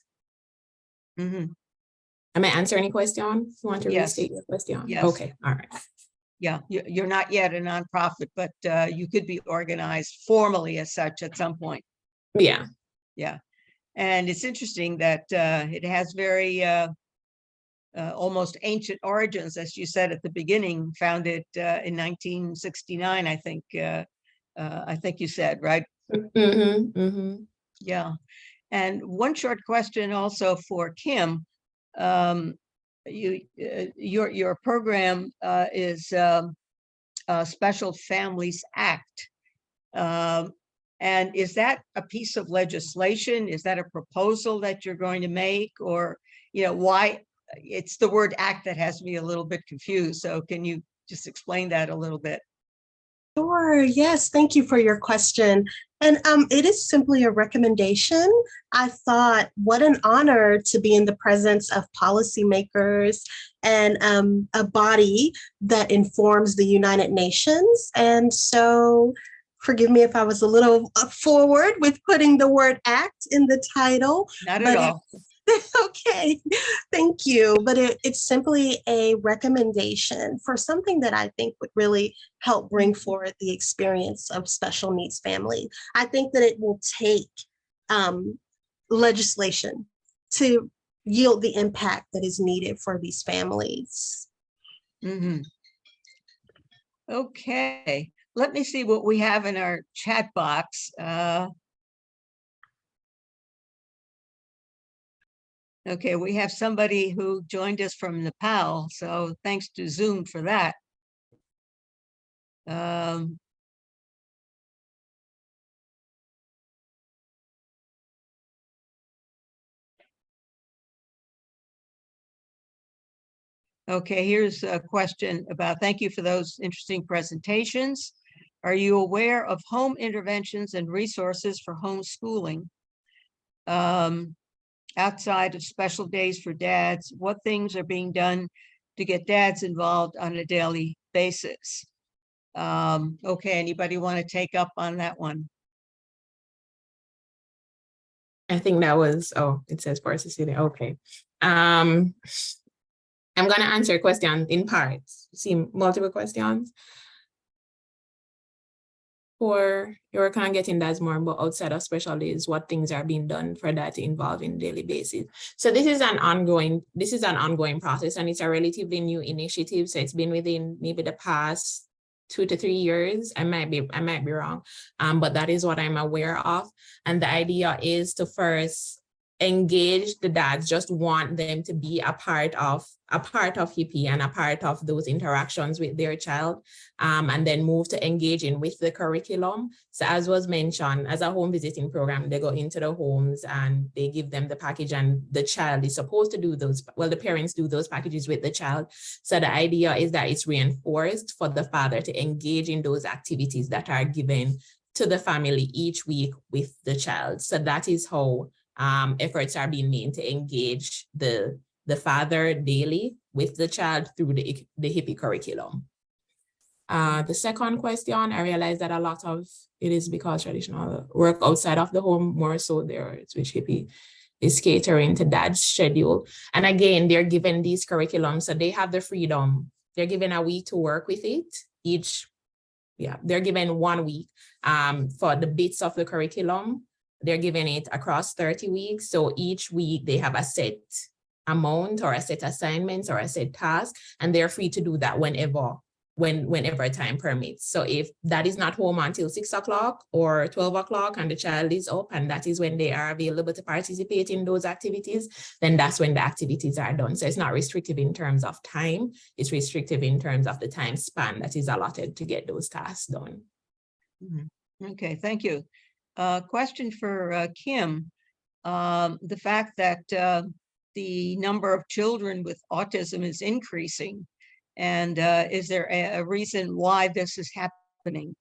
Am I answering any question? You want to Yes. restate your question? Yes. Okay, all right. Yeah, you're not yet a nonprofit, but you could be organized formally as such at some point. Yeah. Yeah. And it's interesting that it has very almost ancient origins, as you said at the beginning, founded in 1969, I think you said, right? Mm-hmm, mm-hmm. Yeah. And one short question also for Kim. Your program is Special Families Act. And is that a piece of legislation? Is that a proposal that you're going to make? Or, why? It's the word act that has me a little bit confused. So can you just explain that a little bit? Sure. Yes. Thank you for your question. And it is simply a recommendation. I thought, what an honor to be in the presence of policymakers and a body that informs the United Nations. And so, forgive me if I was a little forward with putting the word act in the title. Not at all. Okay, thank you. But it's simply a recommendation for something that I think would really help bring forward the experience of special needs family. I think that it will take legislation to yield the impact that is needed for these families. Mm-hmm. Okay, let me see what we have in our chat box. Okay, we have somebody who joined us from Nepal, so thanks to Zoom for that. Okay, here's a question about, thank you for those interesting presentations. Are you aware of home interventions and resources for homeschooling? Outside of special days for dads, what things are being done to get dads involved on a daily basis? Okay, anybody want to take up on that one? I think that was, it says for Cecelia. Okay. I'm going to answer a question in parts. See multiple questions. For you're kind of getting that more about outside of special days, what things are being done for that to involve in daily basis. So this is an ongoing process, and it's a relatively new initiative. So it's been within maybe the past 2 to 3 years. I might be wrong, but that is what I'm aware of. And the idea is to first engage the dads, just want them to be a part of HIPPY and a part of those interactions with their child, and then move to engaging with the curriculum. So as was mentioned, as a home visiting program, they go into the homes and they give them the package, and the child is supposed to do those, well, the parents do those packages with the child. So the idea is that it's reinforced for the father to engage in those activities that are given to the family each week with the child. So that is how efforts are being made to engage the father daily with the child through the HIPPY curriculum. The second question, I realize that a lot of it is because traditional work outside of the home, more so there, which HIPPY is catering to dad's schedule. And again, they're given these curriculums, so they have the freedom. They're given a week to work with it each. Yeah, they're given 1 week for the bits of the curriculum. They're given it across 30 weeks. So each week they have a set amount or a set assignments or a set task, and they're free to do that whenever time permits. So if that is not home until 6 o'clock or 12 o'clock and the child is up and that is when they are available to participate in those activities, then that's when the activities are done. So it's not restrictive in terms of time, it's restrictive in terms of the time span that is allotted to get those tasks done. Okay, thank you. Question for Kim. The fact that the number of children with autism is increasing, and is there a reason why this is happening?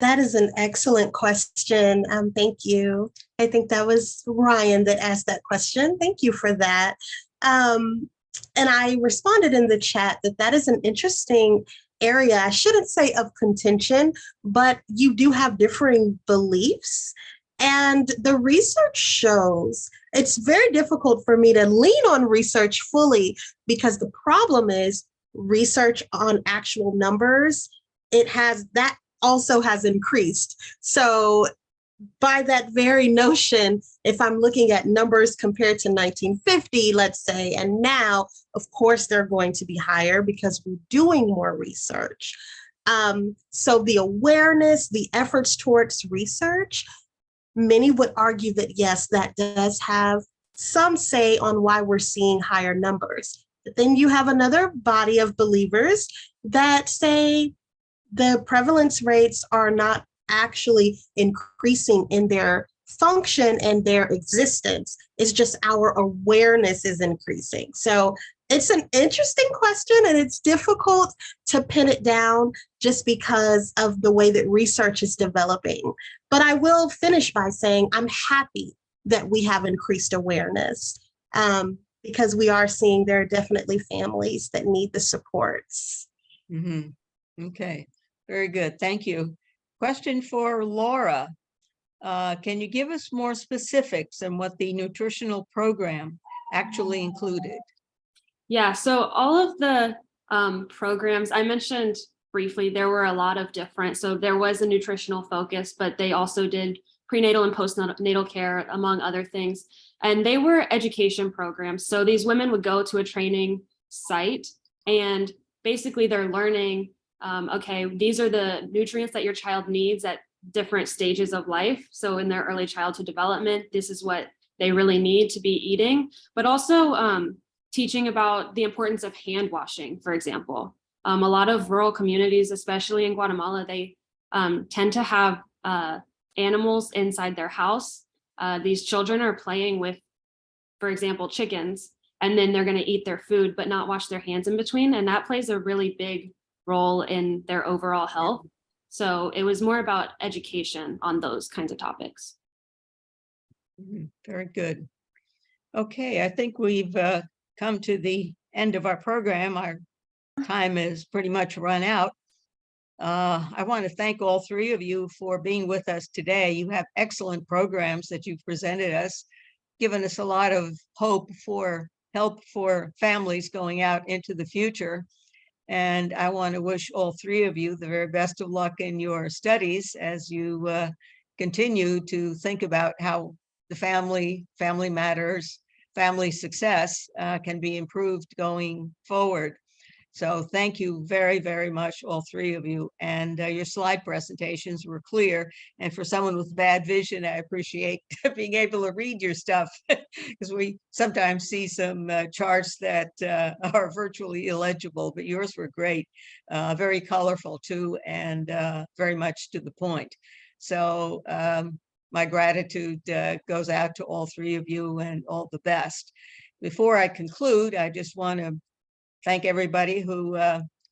That is an excellent question. Thank you. I think that was Ryan that asked that question. Thank you for that. And I responded in the chat that is an interesting area, I shouldn't say of contention, but you do have differing beliefs. And the research shows it's very difficult for me to lean on research fully because the problem is research on actual numbers, that also has increased. So by that very notion, if I'm looking at numbers compared to 1950, let's say, and now, of course, they're going to be higher because we're doing more research. So the awareness, the efforts towards research, many would argue that, yes, that does have some say on why we're seeing higher numbers. But then you have another body of believers that say the prevalence rates are not actually increasing in their function and their existence. It's just our awareness is increasing. So it's an interesting question, and it's difficult to pin it down just because of the way that research is developing. But I will finish by saying I'm happy that we have increased awareness because we are seeing there are definitely families that need the supports. Mm-hmm. Okay, very good. Thank you. Question for Laura. Can you give us more specifics on what the nutritional program actually included? Yeah, so all of the programs I mentioned briefly, there were a lot of different, so there was a nutritional focus, but they also did prenatal and postnatal care, among other things. And they were education programs. So these women would go to a training site and basically they're learning, okay, these are the nutrients that your child needs at different stages of life. So in their early childhood development, this is what they really need to be eating, but also teaching about the importance of hand washing, for example. A lot of rural communities, especially in Guatemala, they tend to have animals inside their house. These children are playing with, for example, chickens, and then they're going to eat their food, but not wash their hands in between. And that plays a really big role in their overall health. So it was more about education on those kinds of topics. Very good. Okay, I think we've come to the end of our program. Our time is pretty much run out. I want to thank all three of you for being with us today. You have excellent programs that you've presented us, given us a lot of help for families going out into the future. And I want to wish all three of you the very best of luck in your studies as you continue to think about how the family matters, family success can be improved going forward. So thank you very, very much, all three of you. And your slide presentations were clear. And for someone with bad vision, I appreciate being able to read your stuff because we sometimes see some charts that are virtually illegible, but yours were great, very colorful too, and very much to the point. So my gratitude goes out to all three of you and all the best. Before I conclude, I just want to thank everybody who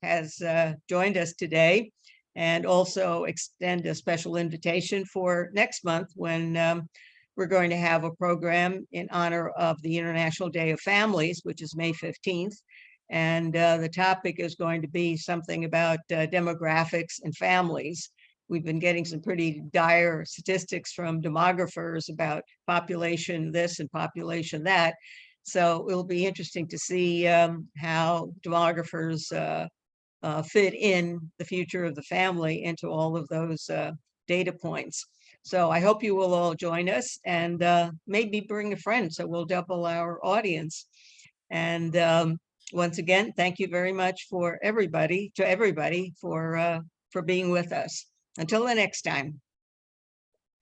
has joined us today, and also extend a special invitation for next month when we're going to have a program in honor of the International Day of Families, which is May 15th. And the topic is going to be something about demographics and families. We've been getting some pretty dire statistics from demographers about population this and population that. So it'll be interesting to see how demographers fit in the future of the family into all of those data points. So I hope you will all join us, and maybe bring a friend so we'll double our audience. And once again, thank you very much for everybody for being with us. Until the next time.